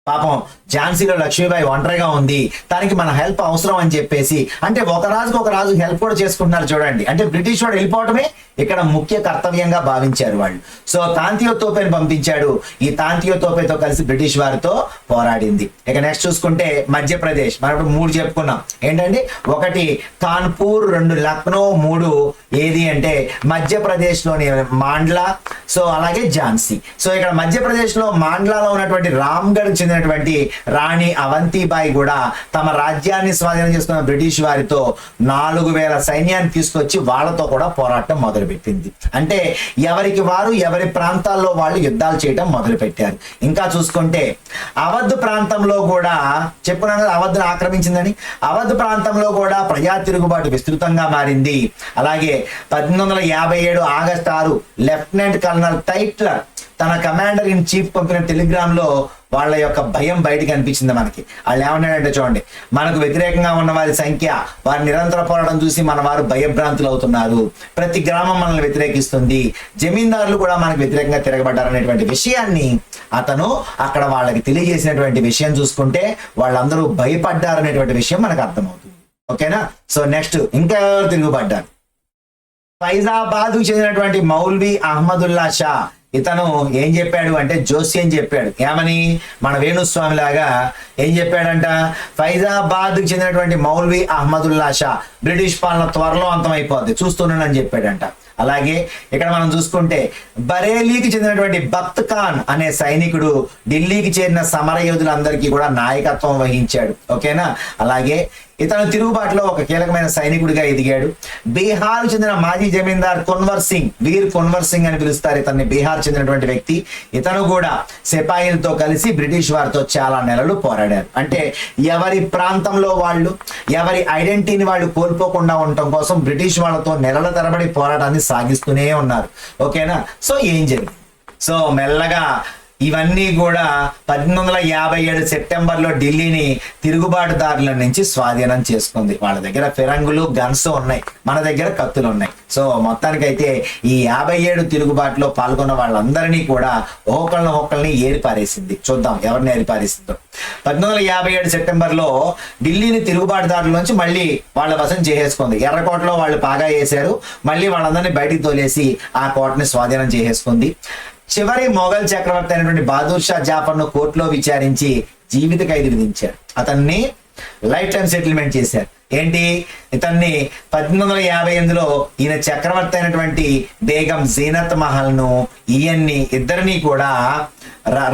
S1: పాపం ఝాన్సీలో లక్ష్మీబాయి ఒంటరిగా ఉంది, తనకి మన హెల్ప్ అవసరం అని చెప్పేసి, అంటే ఒక రాజుకు ఒక రాజు హెల్ప్ కూడా చేసుకుంటున్నారు చూడండి, అంటే బ్రిటిష్ వాడు వెళ్ళిపోవటమే ఇక్కడ ముఖ్య కర్తవ్యంగా భావించారు వాళ్ళు. సో తాంతియో తోపేని పంపించాడు, ఈ తాంతియో తోపేతో కలిసి బ్రిటిష్ వారితో పోరాడింది. ఇక నెక్స్ట్ చూసుకుంటే మధ్యప్రదేశ్, మనం ఇప్పుడు 3 చెప్పుకున్నాం ఏంటంటే, ఒకటి కాన్పూర్, 2 లక్నో, 3 ఏది అంటే మధ్యప్రదేశ్ లోని మాండ్లా, సో అలాగే ఝాన్సీ. సో ఇక్కడ మధ్యప్రదేశ్ లో మాండ్లాలో ఉన్నటువంటి రామ్గఢ్ చెందినటువంటి రాణి అవంతిబాయి కూడా తమ రాజ్యాన్ని స్వాధీనం చేసుకున్న బ్రిటిష్ వారితో 4000 సైన్యాన్ని తీసుకొచ్చి వాళ్ళతో కూడా పోరాటం మొదలుపెట్టింది. అంటే ఎవరికి వారు ఎవరి ప్రాంతాల్లో వాళ్ళు యుద్ధాలు చేయడం మొదలు పెట్టారు. ఇంకా చూసుకుంటే అవధ్ ప్రాంతంలో కూడా చెప్పుకున్నాం కదా, అవధ్ను ఆక్రమించిందని, అవధ్ ప్రాంతంలో కూడా ప్రజా తిరుగుబాటు విస్తృతంగా మారింది. అలాగే 1857 ఆగస్టు 6 లెఫ్టినెంట్ కల్నల్ టైట్లర్ తన కమాండర్ ఇన్ చీఫ్ పంపిన టెలిగ్రామ్ లో వాళ్ళ యొక్క భయం బయటకు అనిపించింది మనకి. వాళ్ళు ఏమన్నాడంటే చూడండి, మనకు వ్యతిరేకంగా ఉన్న వారి సంఖ్య, వారి నిరంతర పోరాటం చూసి మన వారు భయభ్రాంతులు అవుతున్నారు, ప్రతి గ్రామం మనల్ని వ్యతిరేకిస్తుంది, జమీందారులు కూడా మనకు వ్యతిరేకంగా తిరగబడ్డారనేటువంటి విషయాన్ని అతను అక్కడ వాళ్ళకి తెలియజేసినటువంటి విషయం చూసుకుంటే వాళ్ళందరూ భయపడ్డారనేటువంటి విషయం మనకు అర్థమవుతుంది. ఓకేనా? సో నెక్స్ట్ ఇంకా ఎవరు తిరుగుబడ్డారు? ఫైజాబాద్ కు చెందినటువంటి మౌల్వీ అహ్మదుల్లా షా, ఇతను ఏం చెప్పాడు అంటే జోస్యం చెప్పాడు. ఏమని? మన వేణుస్వామి లాగా ఏం చెప్పాడంట, ఫైజాబాద్ కు చెందినటువంటి మౌల్వీ అహ్మదుల్లా షా బ్రిటిష్ పాలన త్వరలో అంతమైపోద్ది చూస్తున్నానని చెప్పాడంట. అలాగే ఇక్కడ మనం చూసుకుంటే బరేలీకి చెందినటువంటి బక్త్ ఖాన్ అనే సైనికుడు ఢిల్లీకి చేరిన సమర యోధులందరికీ కూడా నాయకత్వం వహించాడు. ఓకేనా? అలాగే ఇతను తిరుగుబాటులో ఒక కీలకమైన సైనికుడిగా ఎదిగాడు. బీహార్ చెందిన మాజీ జమీందార్ కున్వర్ సింగ్, వీర్ కున్వర్ సింగ్ అని పిలుస్తారు ఇతన్ని, బీహార్ చెందినటువంటి వ్యక్తి. ఇతను కూడా సిపాయిలతో కలిసి బ్రిటిష్ వారితో చాలా నెలలు పోరాడారు. అంటే ఎవరి ప్రాంతంలో వాళ్ళు ఎవరి ఐడెంటిటీని వాళ్ళు కోల్పోకుండా ఉండటం కోసం బ్రిటిష్ వాళ్ళతో నెలల తరబడి పోరాటాన్ని సాగిస్తూనే ఉన్నారు. ఓకేనా? సో ఏం జరిగింది? సో మెల్లగా ఇవన్నీ కూడా 1857 సెప్టెంబర్లో ఢిల్లీని తిరుగుబాటుదారుల నుంచి స్వాధీనం చేసుకుంది. వాళ్ళ దగ్గర ఫిరంగులు గన్స్ ఉన్నాయి, మన దగ్గర కత్తులు ఉన్నాయి. సో మొత్తానికైతే ఈ 57 తిరుగుబాటులో పాల్గొన్న వాళ్ళందరినీ కూడా ఒక్కొక్కరిని ఏరిపారేసింది. చూద్దాం ఎవరిని ఏరిపారేసిందో. 1857 సెప్టెంబర్లో ఢిల్లీని తిరుగుబాటుదారుల నుంచి మళ్ళీ వాళ్ళ వశం చేసేసుకుంది. ఎర్రకోటలో వాళ్ళు పాగా వేశారు, మళ్ళీ వాళ్ళందరినీ బయటికి తోలేసి ఆ కోటని స్వాధీనం చేసేసుకుంది. చివరి మొఘల్ చక్రవర్తి అయినటువంటి బహదూర్ షా జాఫర్ను కోర్టులో విచారించి జీవిత ఖైదు విధించారు. అతన్ని లైఫ్ టైం సెటిల్మెంట్ చేశారు. ఏంటి, ఇతన్ని 1858లో ఈయన చక్రవర్తి అయినటువంటి బేగం జీనత్ మహల్ ను ఇద్దరిని కూడా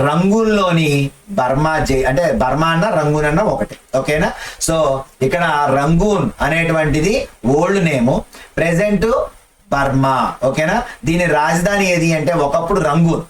S1: రంగూన్లోని బర్మా అంటే బర్మా అన్న రంగూన్ అన్న ఒకటే, ఓకేనా. సో ఇక్కడ రంగూన్ అనేటువంటిది ఓల్డ్ నేము, ప్రెసెంట్ బర్మా, ఓకేనా. దీని రాజధాని ఏది అంటే ఒకప్పుడు రంగూన్,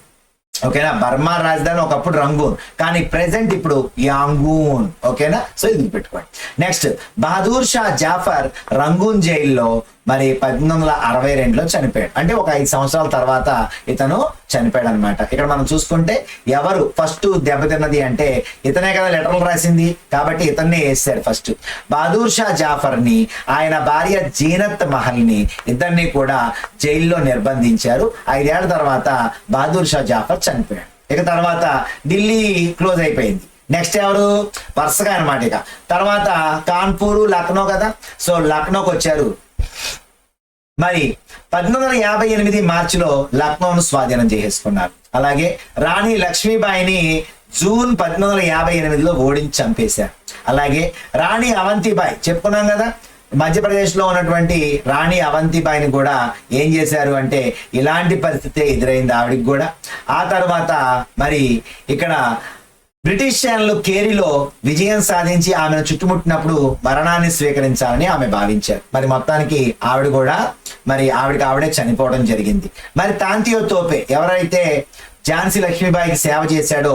S1: ఓకేనా. బర్మా రాజధాని ఒకప్పుడు రంగూన్, కానీ ప్రెసెంట్ ఇప్పుడు యాంగూన్, ఓకేనా. సో ఇది పెట్టుకోండి. నెక్స్ట్, బహదూర్ షా జాఫర్ రంగూన్ జైల్లో మరి 1862లో చనిపోయాడు. అంటే ఒక 5 సంవత్సరాల తర్వాత ఇతను చనిపోయాడు అనమాట. ఇక్కడ మనం చూసుకుంటే ఎవరు ఫస్ట్ దెబ్బతిన్నది అంటే ఇతనే కదా లెటర్లు రాసింది, కాబట్టి ఇతన్నే వేసారు ఫస్ట్. బహదూర్ షా జాఫర్ ని, ఆయన భార్య జీనత్ మహల్ ని ఇద్దరిని కూడా జైల్లో నిర్బంధించారు. 5 ఏళ్ల తర్వాత బహదూర్ షా జాఫర్ చనిపోయాడు. ఇక తర్వాత ఢిల్లీ క్లోజ్ అయిపోయింది. నెక్స్ట్ ఎవరు వరుసగా అనమాట. ఇక తర్వాత కాన్పూర్, లక్నో కదా. సో లక్నోకి వచ్చారు. మరి 1858 మార్చిలో లక్నోను స్వాధీనం చేసేసుకున్నారు. అలాగే రాణి లక్ష్మీబాయిని జూన్ 1858లో ఓడించి చంపేశారు. అలాగే రాణి అవంతిబాయి చెప్పుకున్నాం కదా, మధ్యప్రదేశ్ లో ఉన్నటువంటి రాణి అవంతిబాయిని కూడా ఏం చేశారు అంటే ఇలాంటి పరిస్థితి ఎదురైంది ఆవిడికి కూడా. ఆ తర్వాత మరి ఇక్కడ బ్రిటిష్ సేనలు కేరీలో విజయం సాధించి ఆమెను చుట్టుముట్టినప్పుడు మరణాన్ని స్వీకరించాలని ఆమె భావించారు. మరి మొత్తానికి ఆవిడ కూడా ఆవిడే చనిపోవడం జరిగింది. మరి తాంతియో తోపే ఎవరైతే ఝాన్సీ లక్ష్మీబాయికి సేవ చేశాడో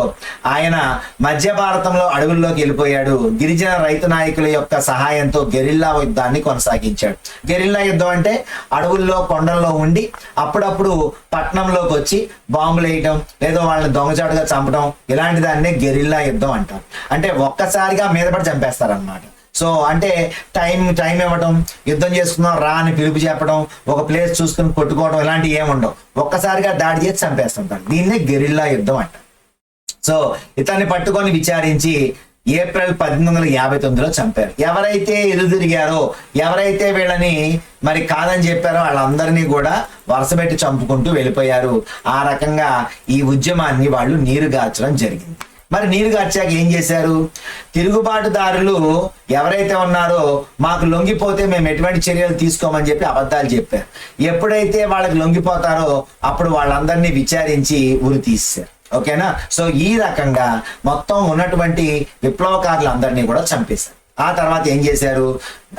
S1: ఆయన మధ్య భారతంలో అడవుల్లోకి వెళ్ళిపోయాడు. గిరిజన రైతు నాయకుల యొక్క సహాయంతో గెరిల్లా యుద్ధాన్ని కొనసాగించాడు. గెరిల్లా యుద్ధం అంటే అడవుల్లో కొండల్లో ఉండి అప్పుడప్పుడు పట్టణంలోకి వచ్చి బాంబులు వేయటం, లేదా వాళ్ళని దొంగచాటుగా చంపడం, ఇలాంటి దాన్నే గెరిల్లా యుద్ధం అంటారు. అంటే ఒక్కసారిగా మీద పడి చంపేస్తారనమాట. సో అంటే టైం ఇవ్వడం, యుద్ధం చేసుకుందాం రా అని పిలుపు చెప్పడం, ఒక ప్లేస్ చూసుకుని కొట్టుకోవడం, ఇలాంటివి ఏముండవు. ఒక్కసారిగా దాడి చేసి చంపేస్తుంటారు. దీన్నే గెరిల్లా యుద్ధం అంటారు. సో ఇతన్ని పట్టుకొని విచారించి ఏప్రిల్ 1859లో చంపారు. ఎవరైతే ఎదురుదిరిగారో, ఎవరైతే వీళ్ళని మరి కాదని చెప్పారో వాళ్ళందరినీ కూడా వరుసపెట్టి చంపుకుంటూ వెళ్ళిపోయారు. ఆ రకంగా ఈ ఉద్యమాన్ని వాళ్ళు నీరుగార్చడం జరిగింది. మరి నీరు గార్చాక ఏం చేశారు, తిరుగుబాటుదారులు ఎవరైతే ఉన్నారో మాకు లొంగిపోతే మేము ఎటువంటి చర్యలు తీసుకోమని చెప్పి అబద్ధాలు చెప్పారు. ఎప్పుడైతే వాళ్ళకి లొంగిపోతారో అప్పుడు వాళ్ళందరినీ విచారించి ఉరి తీశారు, ఓకేనా. సో ఈ రకంగా మొత్తం ఉన్నటువంటి విప్లవకారులందరినీ కూడా చంపేశారు. ఆ తర్వాత ఏం చేశారు,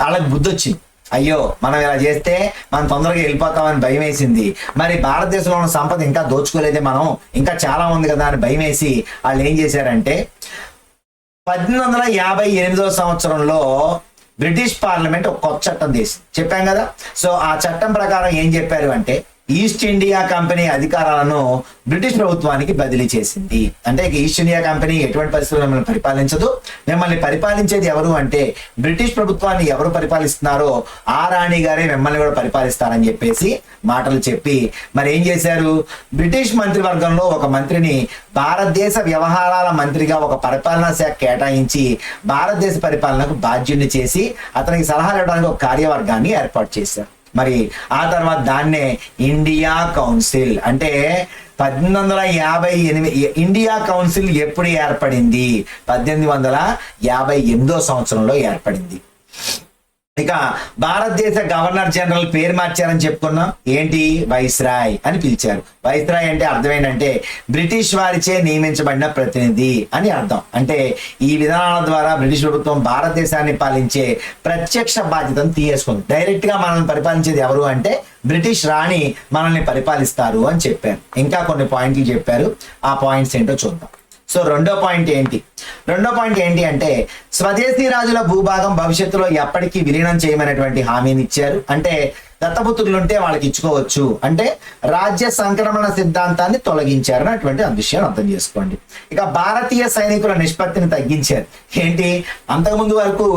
S1: వాళ్ళకి బుద్ధి వచ్చింది, అయ్యో మనం ఇలా చేస్తే మనం తొందరగా వెళ్ళిపోతామని భయం వేసింది. మరి భారతదేశంలో ఉన్న సంపద ఇంకా దోచుకోలేదే, మనం ఇంకా చాలా ఉంది కదా అని భయం వేసి వాళ్ళు ఏం చేశారంటే 1858వ సంవత్సరంలో బ్రిటిష్ పార్లమెంట్ ఒక కొత్త చట్టం తీసింది, చెప్పాం కదా. సో ఆ చట్టం ప్రకారం ఏం చెప్పారు అంటే ఈస్ట్ ఇండియా కంపెనీ అధికారాలను బ్రిటిష్ ప్రభుత్వానికి బదిలీ చేసింది. అంటే ఈస్ట్ ఇండియా కంపెనీ ఎటువంటి పరిస్థితుల్లో మిమ్మల్ని పరిపాలించదు, మిమ్మల్ని పరిపాలించేది ఎవరు అంటే బ్రిటిష్ ప్రభుత్వాన్ని ఎవరు పరిపాలిస్తున్నారో ఆ రాణి గారే మిమ్మల్ని కూడా పరిపాలిస్తారని చెప్పేసి మాటలు చెప్పి మరి ఏం చేశారు, బ్రిటిష్ మంత్రివర్గంలో ఒక మంత్రిని భారతదేశ వ్యవహారాల మంత్రిగా ఒక పరిపాలనా శాఖ కేటాయించి భారతదేశ పరిపాలనకు బాధ్యుడిని చేసి అతనికి సలహాలు ఇవ్వడానికి ఒక కార్యవర్గాన్ని ఏర్పాటు చేశారు. మరి ఆ తర్వాత దాన్నే ఇండియా కౌన్సిల్ అంటే 1858 ఇండియా కౌన్సిల్ ఎప్పుడు ఏర్పడింది, 1858వ సంవత్సరంలో ఏర్పడింది. ఇక భారతదేశ గవర్నర్ జనరల్ పేరు మార్చారని చెప్పుకున్నాం, ఏంటి వైస్రాయ్ అని పిలిచారు. వైస్రాయ్ అంటే అర్థం ఏంటంటే బ్రిటిష్ వారిచే నియమించబడిన ప్రతినిధి అని అర్థం. అంటే ఈ విధానాల ద్వారా బ్రిటిష్ ప్రభుత్వం భారతదేశాన్ని పాలించే ప్రత్యక్ష బాధ్యతను తీసుకుంది. డైరెక్ట్ గా మనల్ని పరిపాలించేది ఎవరు అంటే బ్రిటిష్ రాణి మనల్ని పరిపాలిస్తారు అని చెప్పారు. ఇంకా కొన్ని పాయింట్లు చెప్పారు, ఆ పాయింట్స్ ఏంటో చూద్దాం. సో రెండో పాయింట్ ఏంటి అంటే స్వదేశీ రాజుల భూభాగం భవిష్యత్తులో ఎప్పటికీ విలీనం చేయమనేటువంటి హామీని ఇచ్చారు. అంటే దత్తపుత్రులు ఉంటే వాళ్ళకి ఇచ్చుకోవచ్చు అంటే రాజ్య సంక్రమణ సిద్ధాంతాన్ని తొలగించారని అటువంటి విషయాన్ని అర్థం చేసుకోండి. ఇక భారతీయ సైనికుల నిష్పత్తిని తగ్గించారు. ఏంటి, అంతకుముందు వరకు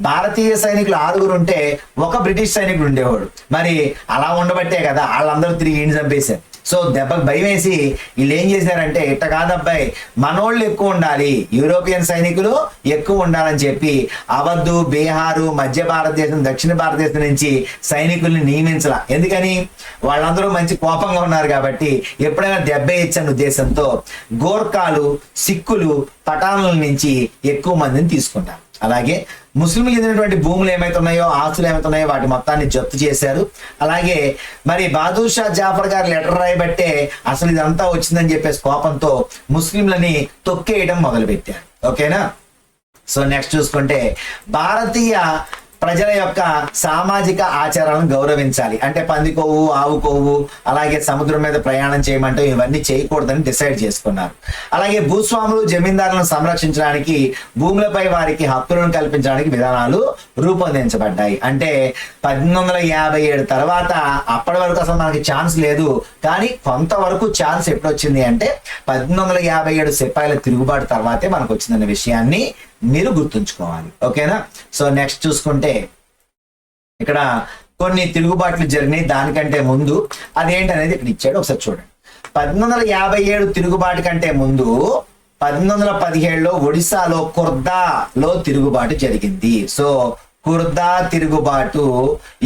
S1: భారతీయ సైనికులు 6 ఉంటే ఒక బ్రిటిష్ సైనికుడు ఉండేవాడు. మరి అలా ఉండబట్టే కదా వాళ్ళందరూ తిరిగి ఇండి చంపేశారు. సో దెబ్బకు భయం వేసి వీళ్ళు ఏం చేశారంటే, ఇట్ట కాదబ్బాయి మనోళ్ళు ఎక్కువ ఉండాలి, యూరోపియన్ సైనికులు ఎక్కువ ఉండాలని చెప్పి అవధ్, బీహారు, మధ్య భారతదేశం, దక్షిణ భారతదేశం నుంచి సైనికుల్ని నియమించాల. ఎందుకని, వాళ్ళందరూ మంచి కోపంగా ఉన్నారు కాబట్టి ఎప్పుడైనా దెబ్బ ఇచ్చని ఉద్దేశంతో గోర్ఖాలు, సిక్కులు, పఠానుల నుంచి ఎక్కువ మందిని తీసుకుంటారు. అలాగే ముస్లింలు చెందినటువంటి భూములు ఏమైతే ఉన్నాయో, ఆస్తులు ఏమైతే ఉన్నాయో వాటి మొత్తాన్ని జప్తు చేశారు. అలాగే మరి బహదూర్ షా జాఫర్ గారు లెటర్ రాయబట్టే అసలు ఇదంతా వచ్చిందని చెప్పేసి కోపంతో ముస్లింలని తొక్కేయడం మొదలుపెట్టారు. ఓకేనా. సో నెక్స్ట్ చూసుకుంటే భారతీయ ప్రజల యొక్క సామాజిక ఆచారాలను గౌరవించాలి. అంటే పంది కొవ్వు, ఆవు కొవ్వు, అలాగే సముద్రం మీద ప్రయాణం చేయమంటే ఇవన్నీ చేయకూడదని డిసైడ్ చేసుకున్నారు. అలాగే భూస్వాములు, జమీందారులను సంరక్షించడానికి, భూములపై వారికి హక్కులను కల్పించడానికి విధానాలు రూపొందించబడ్డాయి. అంటే 1857 తర్వాత అప్పటి వరకు అసలు మనకి ఛాన్స్ లేదు, కానీ కొంతవరకు ఛాన్స్ ఎప్పుడు వచ్చింది అంటే 1857 సిపాయిల తిరుగుబాటు తర్వాతే మనకు వచ్చిందన్న విషయాన్ని మీరు గుర్తుంచుకోవాలి. ఓకేనా. సో నెక్స్ట్ చూసుకుంటే ఇక్కడ కొన్ని తిరుగుబాట్లు జరిగినాయి దానికంటే ముందు. అదేంటనేది ఇక్కడ ఇచ్చాడు, ఒకసారి చూడండి. 1857 తిరుగుబాటు కంటే ముందు 1817లో ఒడిశాలో కుర్దాలో తిరుగుబాటు జరిగింది. సో కుర్దా తిరుగుబాటు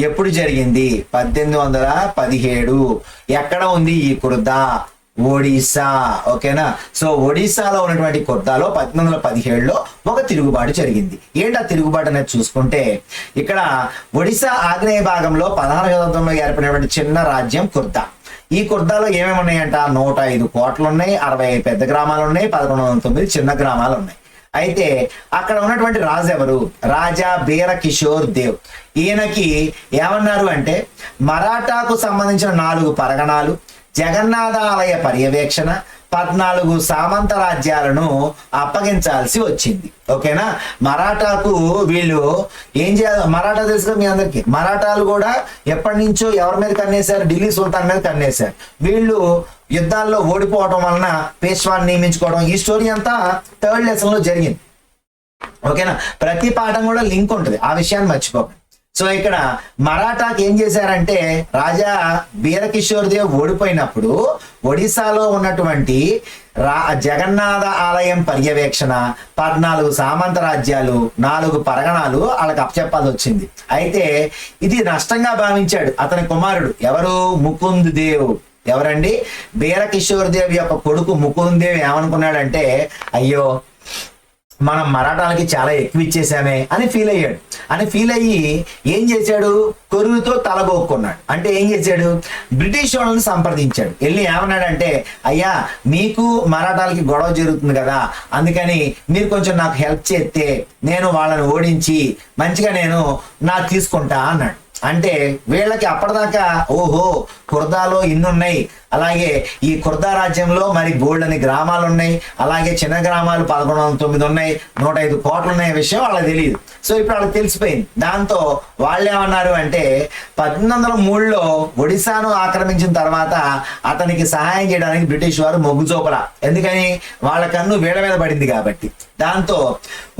S1: ఎప్పుడు జరిగింది? 1817. ఎక్కడ ఉంది ఈ కుర్దా? ఒడిశా. ఓకేనా. సో ఒడిశాలో ఉన్నటువంటి కుర్దాలో 1817లో ఒక తిరుగుబాటు జరిగింది. ఏంటి ఆ తిరుగుబాటు అనేది చూసుకుంటే, ఇక్కడ ఒడిశా ఆగ్నేయ భాగంలో 16వ శతాబ్దంలో ఏర్పడినటువంటి చిన్న రాజ్యం కుర్దా. ఈ కుర్దాలో ఏమేమి ఉన్నాయంట? 105 కోటలు ఉన్నాయి, 65 పెద్ద గ్రామాలు ఉన్నాయి, 1109 చిన్న గ్రామాలు ఉన్నాయి. అయితే అక్కడ ఉన్నటువంటి రాజు ఎవరు? రాజా బీర కిషోర్ దేవ్. ఈయనకి ఏమన్నారు అంటే, మరాఠాకు సంబంధించిన 4 పరగణాలు, జగన్నాథ ఆలయ పర్యవేక్షణ, 14 సామంత రాజ్యాలను అప్పగించాల్సి వచ్చింది. ఓకేనా. మరాఠాకు వీళ్ళు ఏం చేయాలి? మరాఠా తెలుసు మీ అందరికి. మరాఠాలు కూడా ఎప్పటి నుంచో ఎవరి మీద కన్నేశారు? ఢిల్లీ సుల్తాన్ మీద కన్నేశారు. వీళ్ళు యుద్ధాల్లో ఓడిపోవడం వలన పేష్వాన్ని నియమించుకోవడం, ఈ స్టోరీ అంతా 3rd లెసన్ లో జరిగింది. ఓకేనా. ప్రతి పాఠం కూడా లింక్ ఉంటుంది, ఆ విషయాన్ని మర్చిపోకండి. సో ఇక్కడ మరాఠాకి ఏం చేశారంటే, రాజా బీరకిషోర్ దేవ్ ఓడిపోయినప్పుడు ఒడిశాలో ఉన్నటువంటి జగన్నాథ ఆలయం పర్యవేక్షణ, 14 సామంత రాజ్యాలు, 4 పరగణాలు వాళ్ళకి అప్పచెప్పాల్సి వచ్చింది. అయితే ఇది నష్టంగా భావించాడు అతని కుమారుడు. ఎవరు? ముకుంద్ దేవ్. ఎవరండి? బీరకిషోర్ దేవ్ యొక్క కొడుకు ముకుంద్ దేవ్ ఏమనుకున్నాడంటే, అయ్యో మనం మరాఠాలకి చాలా ఎక్కువ ఇచ్చేసామే అని ఫీల్ అయ్యాడు. అని ఫీల్ అయ్యి ఏం చేశాడు? కొరువుతో తలగొక్కున్నాడు. అంటే ఏం చేశాడు? బ్రిటిష్ వాళ్ళని సంప్రదించాడు. వెళ్ళి ఏమన్నాడంటే, అయ్యా మీకు మరాఠాలకి గొడవ జరుగుతుంది కదా, అందుకని మీరు కొంచెం నాకు హెల్ప్ చేస్తే నేను వాళ్ళని ఓడించి మంచిగా నేను నాకు తీసుకుంటా అన్నాడు. అంటే వీళ్ళకి అప్పటిదాకా ఓహో కుర్దాలో ఇన్నున్నాయి, అలాగే ఈ కుర్దా రాజ్యంలో మరి బోల్డని గ్రామాలు ఉన్నాయి, అలాగే చిన్న గ్రామాలు 1109 ఉన్నాయి, 105 కోట్లు ఉన్నాయి విషయం వాళ్ళకి తెలియదు. సో ఇప్పుడు వాళ్ళకి తెలిసిపోయింది. దాంతో వాళ్ళు ఏమన్నారు అంటే, 1803లో ఒడిశాను ఆక్రమించిన తర్వాత అతనికి సహాయం చేయడానికి బ్రిటిష్ వారు మొగ్గు చూపల. ఎందుకని? వాళ్ళ కన్ను వీళ్ళ మీద పడింది కాబట్టి. దాంతో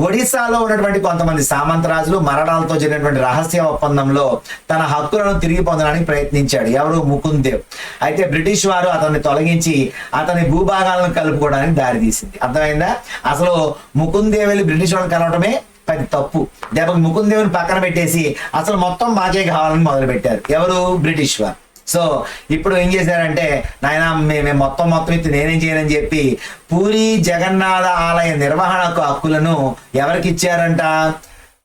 S1: ఒడిశాలో ఉన్నటువంటి కొంతమంది సామంతరాజులు మరాఠాలతో జరిగినటువంటి రహస్య ఒప్పందంలో తన హక్కులను తిరిగి పొందడానికి ప్రయత్నించాడు. ఎవరు? ముకుంద్ దేవ్. అయితే బ్రిటిష్ వారు అతన్ని తొలగించి అతని భూభాగాలను కలుపుకోవడానికి దారి తీసింది. అర్థమైందా? అసలు ముకుంద్ దేవ్ వెళ్ళి బ్రిటిష్ వాళ్ళని కలవటమే పెద్ద తప్పు. దెబ్బకి ముకుంద్ దేవుని పక్కన పెట్టేసి అసలు మొత్తం మాకే కావాలని మొదలు పెట్టారు. ఎవరు? బ్రిటిష్ వారు. సో ఇప్పుడు ఏం చేశారంటే, నాయన మేము మొత్తం ఇచ్చి నేనేం చేయనని చెప్పి పూరి జగన్నాథ ఆలయ నిర్వహణకు హక్కులను ఎవరికి ఇచ్చారంట?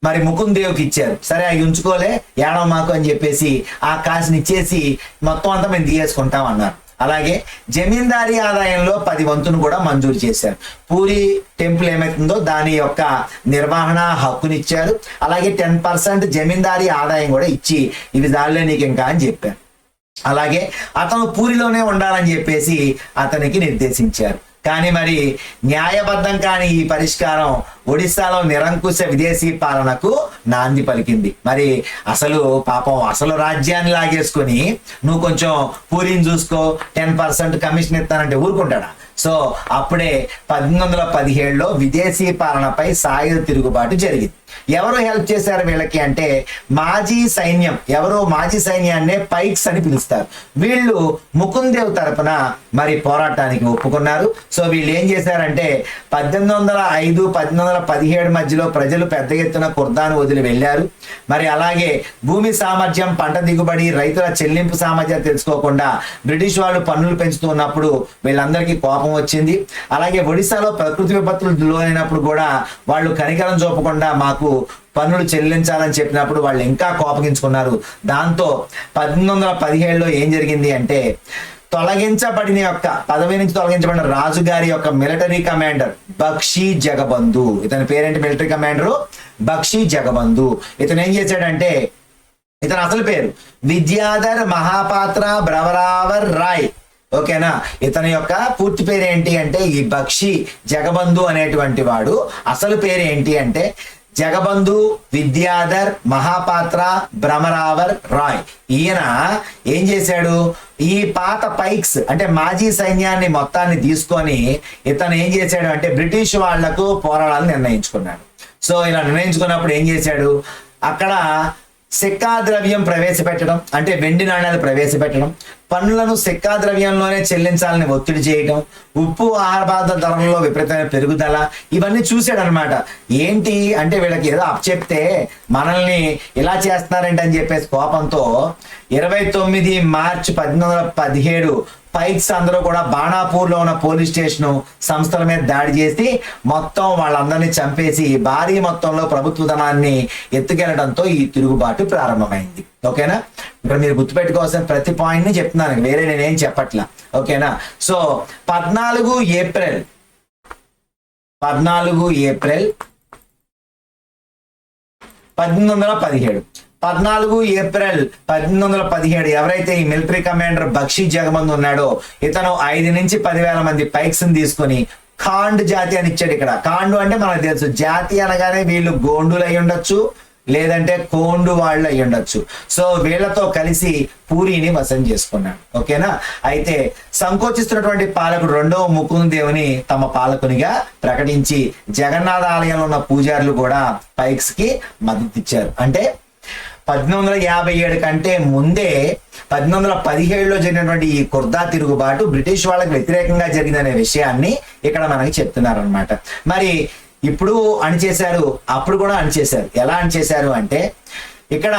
S1: మరి ముకుంద్ దేవుకి ఇచ్చారు. సరే అవి ఉంచుకోలే, ఏడవ మాకు అని చెప్పేసి ఆ కాసుని ఇచ్చేసి మొత్తం అంతా మేము తీయేసుకుంటాం అన్నారు. అలాగే జమీందారీ ఆదాయంలో 10 వంతును కూడా మంజూరు చేశారు. పూరి టెంపుల్ ఏమైతుందో దాని యొక్క నిర్వహణ హక్కునిచ్చారు. అలాగే 10% జమీందారీ ఆదాయం కూడా ఇచ్చి ఇవి దానిలో నీకు ఇంకా అని చెప్పారు. అలాగే అతను పూరిలోనే ఉండాలని చెప్పేసి అతనికి నిర్దేశించారు. కానీ మరి న్యాయబద్ధం కాని ఈ పరిష్కారం ఒడిశాలో నిరంకుశ విదేశీ పాలనకు నాంది పలికింది. మరి అసలు పాపం అసలు రాజ్యాన్ని లాగేసుకొని నువ్వు కొంచెం పూరిని చూసుకో 10% కమిషన్ ఇస్తానంటే ఊరుకుంటాడా? సో అప్పుడే 1817లో విదేశీ పాలనపై సాయుధ తిరుగుబాటు జరిగింది. ఎవరు హెల్ప్ చేశారు వీళ్ళకి అంటే మాజీ సైన్యం. ఎవరు మాజీ సైన్యాన్నే పైక్స్ అని పిలుస్తారు. వీళ్ళు ముకుందేవ్ తరపున మరి పోరాటానికి ఒప్పుకున్నారు. సో వీళ్ళు ఏం చేశారంటే 1805 1817 మధ్యలో ప్రజలు పెద్ద ఎత్తున కుర్దాను వదిలి వెళ్ళారు. మరి అలాగే భూమి సామర్థ్యం, పంట దిగుబడి, రైతుల చెల్లింపు సామర్థ్యం తెలుసుకోకుండా బ్రిటిష్ వాళ్ళు పన్నులు పెంచుతున్నప్పుడు వీళ్ళందరికీ కోపం వచ్చింది. అలాగే ఒడిశాలో ప్రకృతి విపత్తులు లోనైనప్పుడు కూడా వాళ్ళు కనికరం చూపకుండా మాకు పన్నులు చెల్లించాలని చెప్పినప్పుడు వాళ్ళు ఇంకా కోపగించుకున్నారు. దాంతో 1817లో ఏం జరిగింది అంటే తొలగించబడిన యొక్క పదవి నుంచి తొలగించబడిన రాజుగారి యొక్క మిలిటరీ కమాండర్ బక్షీ జగబంధు, ఇతని పేరేంటి? Military commander Bakshi Jagabandhu. ఇతను ఏం చేశాడంటే, ఇతను అసలు పేరు విద్యాధర్ మహాపాత్ర భ్రవరావర్ రాయ్. ఓకేనా? ఇతని యొక్క పూర్తి పేరు ఏంటి అంటే ఈ బక్షీ జగబంధు అనేటువంటి వాడు అసలు పేరు ఏంటి అంటే జగబంధు విద్యాధర్ మహాపాత్ర భ్రమరావర్ రాయ్. ఈయన ఏం చేశాడు? ఈ పాత పైక్స్ అంటే మాజీ సైన్యాన్ని మొత్తాన్ని తీసుకొని ఇతను ఏం చేశాడు అంటే బ్రిటిష్ వాళ్లకు పోరాడాలని నిర్ణయించుకున్నాడు. సో ఇలా నిర్ణయించుకున్నప్పుడు ఏం చేశాడు? అక్కడ సిక్కా ద్రవ్యం ప్రవేశపెట్టడం, అంటే వెండి నాణ్యాలు ప్రవేశపెట్టడం, పన్నులను సిక్కా ద్రవ్యంలోనే చెల్లించాలని ఒత్తిడి చేయడం, ఉప్పు ఆహార పదార్థ ధరల్లో విపరీతమైన పెరుగుదల, ఇవన్నీ చూశాడు అనమాట. ఏంటి అంటే వీళ్ళకి ఏదో అప్పచెప్తే మనల్ని ఇలా చేస్తున్నారంటే అని చెప్పేసి కోపంతో 29 మార్చి 1817 పైక్స్ అందరూ కూడా బాణాపూర్ లో ఉన్న పోలీస్ స్టేషన్ సంస్థల మీద దాడి చేసి మొత్తం వాళ్ళందరినీ చంపేసి భారీ మొత్తంలో ప్రభుత్వ ధనాన్ని ఎత్తుకెళ్లడంతో ఈ తిరుగుబాటు ప్రారంభమైంది. ఓకేనా? ఇక్కడ మీరు గుర్తుపెట్టుకోవాల్సిన ప్రతి పాయింట్ ని చెప్తున్నాను, వేరే నేనేం చెప్పట్లా. ఓకేనా? సో 14 ఏప్రిల్ 1817 14 ఏప్రిల్ 1817 ఎవరైతే ఈ మిలిటరీ కమాండర్ బక్షీ జగబంధు ఉన్నాడో ఇతను 5 నుంచి 10,000 మంది పైక్స్ తీసుకొని ఖాండ్ జాతి అని ఇచ్చాడు. ఇక్కడ ఖాండు అంటే మనకు తెలుసు, జాతి అనగానే వీళ్ళు గోండులు అయి ఉండొచ్చు, లేదంటే కోండు వాళ్ళు అయి ఉండొచ్చు. సో వీళ్లతో కలిసి పూరిని వశం చేసుకున్నాడు. ఓకేనా? అయితే సంకోచిస్తున్నటువంటి పాలకుడు 2వ ముకుందేవుని తమ పాలకునిగా ప్రకటించి జగన్నాథ ఆలయంలో ఉన్న పూజారులు కూడా పైక్స్ కి మద్దతు ఇచ్చారు. అంటే 1857 కంటే ముందే 1817లో జరిగినటువంటి ఈ కుర్దా తిరుగుబాటు బ్రిటిష్ వాళ్ళకి వ్యతిరేకంగా జరిగిందనే విషయాన్ని ఇక్కడ మనకి చెప్తున్నారు అనమాట. మరి ఇప్పుడు అణిచేశారు, అప్పుడు కూడా అణిచేశారు. ఎలా అణిచేశారు అంటే ఇక్కడ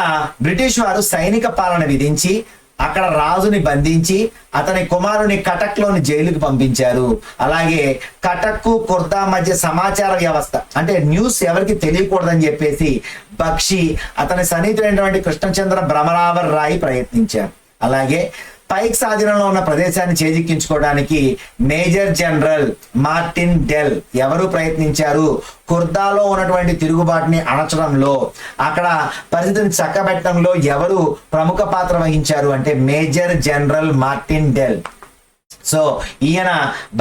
S1: బ్రిటిష్ వారు సైనిక పాలన విధించి అక్కడ రాజుని బంధించి అతని కుమారుని కటక్ లోని జైలుకి పంపించారు. అలాగే కటక్ కుర్దా మధ్య సమాచార వ్యవస్థ అంటే న్యూస్ ఎవరికి తెలియకూడదని చెప్పేసి బక్షి అతని సన్నిహితుడైనటువంటి కృష్ణచంద్ర భ్రమరావర్ రాయ్ ప్రయత్నించారు. అలాగే పైక్స్ ఆధీనంలో ఉన్న ప్రదేశాన్ని చేజిక్కించుకోవడానికి మేజర్ జనరల్ మార్టిన్ డెల్ ఎవరు ప్రయత్నించారు? కుర్దాలో ఉన్నటువంటి తిరుగుబాటుని అణచడంలో, అక్కడ పరిస్థితిని చక్కబెట్టడంలో ఎవరు ప్రముఖ పాత్ర వహించారు అంటే major general Martin Dell. So ఈయన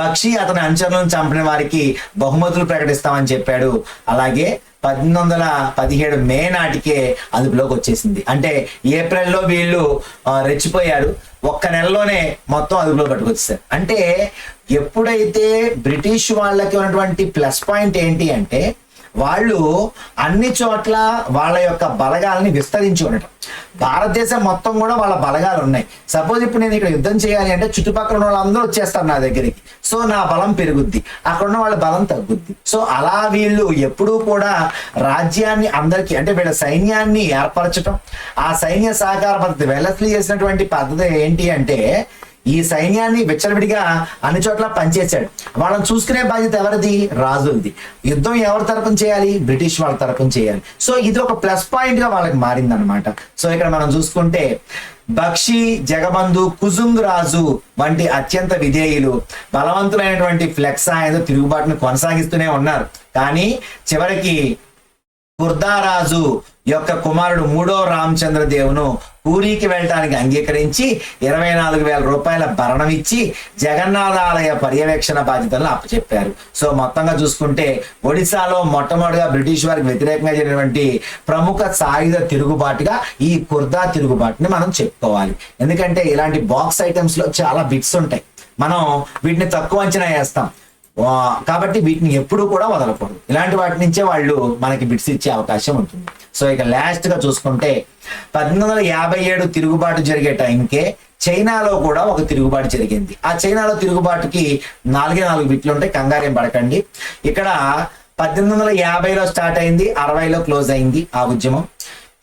S1: బక్షి అతని అనుచరులను చంపిన వారికి బహుమతులు ప్రకటిస్తామని చెప్పాడు. అలాగే 1817 మే నాటికే అదుపులోకి వచ్చేసింది. అంటే ఏప్రిల్లో వీళ్ళు రెచ్చిపోయారు, ఒక్క నెలలోనే మొత్తం అదుపులో పట్టుకొచ్చేసారు. అంటే ఎప్పుడైతే బ్రిటిష్ వాళ్ళకి ఉన్నటువంటి ప్లస్ పాయింట్ ఏంటి అంటే వాళ్ళు అన్ని చోట్ల వాళ్ళ యొక్క బలగాలని విస్తరించి ఉండటం. భారతదేశం మొత్తం కూడా వాళ్ళ బలగాలు ఉన్నాయి. సపోజ్ ఇప్పుడు నేను ఇక్కడ యుద్ధం చేయాలి అంటే చుట్టుపక్కల ఉన్న వాళ్ళందరూ వచ్చేస్తారు నా దగ్గరికి. సో నా బలం పెరుగుద్ది, అక్కడ ఉన్న వాళ్ళ బలం తగ్గుద్ది. సో అలా వీళ్ళు ఎప్పుడూ కూడా రాజ్యాన్ని అందరికీ అంటే వీళ్ళ సైన్యాన్ని ఏర్పరచడం, ఆ సైన్య సహకార పద్ధతి వెల్లస్లీ చేసినటువంటి పద్ధతి ఏంటి అంటే ఈ సైన్యాన్ని విచ్చలవిడిగా అన్ని చోట్ల పనిచేశాడు. వాళ్ళని చూసుకునే బాధ్యత ఎవరిది? రాజులది. యుద్ధం ఎవరి తరపున చేయాలి? బ్రిటిష్ వాళ్ళ తరపున చేయాలి. సో ఇది ఒక ప్లస్ పాయింట్ గా వాళ్ళకి మారిందనమాట. సో ఇక్కడ మనం చూసుకుంటే బక్షి జగబంధు కుజుంగ్ రాజు వంటి అత్యంత విధేయులు బలవంతులైనటువంటి ఫ్లెక్సా ఏదో తిరుగుబాటును కొనసాగిస్తూనే ఉన్నారు. కానీ చివరికి కుర్దారాజు యొక్క కుమారుడు 3వ రామచంద్రదేవును పూరికి వెళ్ళటానికి అంగీకరించి 24,000 రూపాయల భరణం ఇచ్చి జగన్నాథాలయ పర్యవేక్షణ బాధ్యతలను అప్పచెప్పారు. సో మొత్తంగా చూసుకుంటే ఒడిశాలో మొట్టమొదటిగా బ్రిటిష్ వారికి వ్యతిరేకంగా జరిగినటువంటి ప్రముఖ సాయుధ తిరుగుబాటుగా ఈ కుర్దా తిరుగుబాటుని మనం చెప్పుకోవాలి. ఎందుకంటే ఇలాంటి బాక్స్ ఐటమ్స్ లో చాలా బిట్స్ ఉంటాయి, మనం వీటిని తక్కువ అంచనా వేస్తాం కాబట్టి వీటిని ఎప్పుడూ కూడా వదలకూడదు. ఇలాంటి వాటి నుంచే వాళ్ళు మనకి బిట్స్ ఇచ్చే అవకాశం ఉంటుంది. సో ఇక లాస్ట్ గా చూసుకుంటే 1857 తిరుగుబాటు జరిగే టైంకే చైనాలో కూడా ఒక తిరుగుబాటు జరిగింది. ఆ చైనాలో తిరుగుబాటుకి 4 బిట్లు ఉంటాయి, కంగారేం పడకండి. ఇక్కడ 1850లో స్టార్ట్ అయింది, 60లో క్లోజ్ అయింది ఆ ఉద్యమం.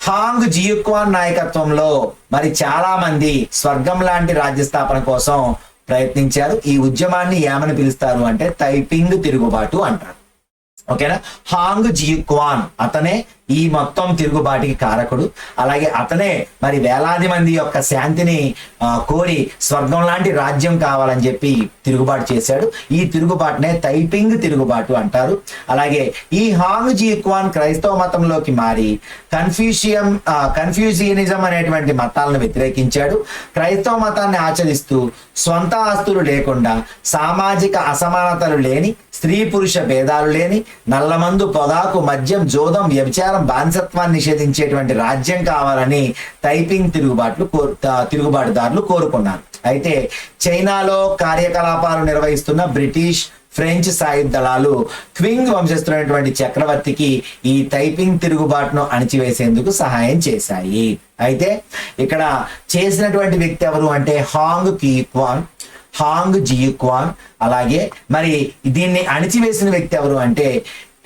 S1: హాంగ్ జియుక్వాన్ నాయకత్వంలో మరి చాలా మంది స్వర్గం లాంటి రాజ్య స్థాపన కోసం ప్రయత్నించారు. ఈ ఉద్యమాన్ని ఏమని పిలుస్తారు అంటే తైపింగ్ తిరుగుబాటు అంటారు. ఓకేనా. హాంగ్ జియుక్వాన్ అతనే ఈ మొత్తం తిరుగుబాటుకి కారకుడు. అలాగే అతనే మరి వేలాది మంది యొక్క శాంతిని కోరి స్వర్గం లాంటి రాజ్యం కావాలని చెప్పి తిరుగుబాటు చేశాడు. ఈ తిరుగుబాటునే తైపింగ్ తిరుగుబాటు అంటారు. అలాగే ఈ హాంగ్ జియుక్వాన్ క్రైస్తవ మతంలోకి మారి కన్ఫ్యూజియనిజం అనేటువంటి మతాలను వ్యతిరేకించాడు. క్రైస్తవ మతాన్ని ఆచరిస్తూ స్వంత ఆస్తులు లేకుండా, సామాజిక అసమానతలు లేని, స్త్రీ పురుష భేదాలు లేని, నల్లమందు, పొగాకు, మద్యం, జోదం, వ్యభిచారం, బానిసత్వాన్ని నిషేధించేటువంటి రాజ్యం కావాలని తైపింగ్ తిరుగుబాటుదారులు కోరుకున్నారు. అయితే చైనాలో కార్యకలాపాలు నిర్వహిస్తున్న బ్రిటిష్, ఫ్రెంచ్ సాయుధ దళాలు క్వింగ్ వంశస్థులైనటువంటి చక్రవర్తికి ఈ తైపింగ్ తిరుగుబాటును అణిచివేసేందుకు సహాయం చేశాయి. అయితే ఇక్కడ చేసినటువంటి వ్యక్తి ఎవరు అంటే హాంగ్ జియుక్వాన్. అలాగే మరి దీన్ని అణిచివేసిన వ్యక్తి ఎవరు అంటే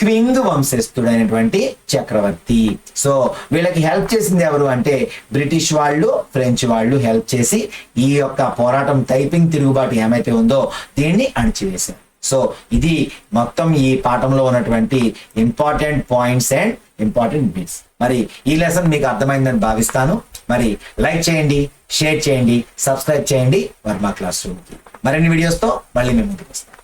S1: క్వింగ్ వంశస్థుడైనటువంటి చక్రవర్తి. సో వీళ్ళకి హెల్ప్ చేసింది ఎవరు అంటే బ్రిటిష్ వాళ్ళు, ఫ్రెంచ్ వాళ్ళు హెల్ప్ చేసి ఈ యొక్క పోరాటం తైపింగ్ తిరుగుబాటు ఏమైతే ఉందో దీన్ని అణిచివేశారు. సో ఇది మొత్తం ఈ పాఠంలో ఉన్నటువంటి important points and important bits. మరి ఈ లెసన్ మీకు అర్థమైందని భావిస్తాను. మరి లైక్ చేయండి, షేర్ చేయండి, సబ్స్క్రైబ్ చేయండి వర్మ క్లాస్ రూమ్కి. మరిన్ని వీడియోస్తో మళ్ళీ మేము ముందుకు వస్తాం.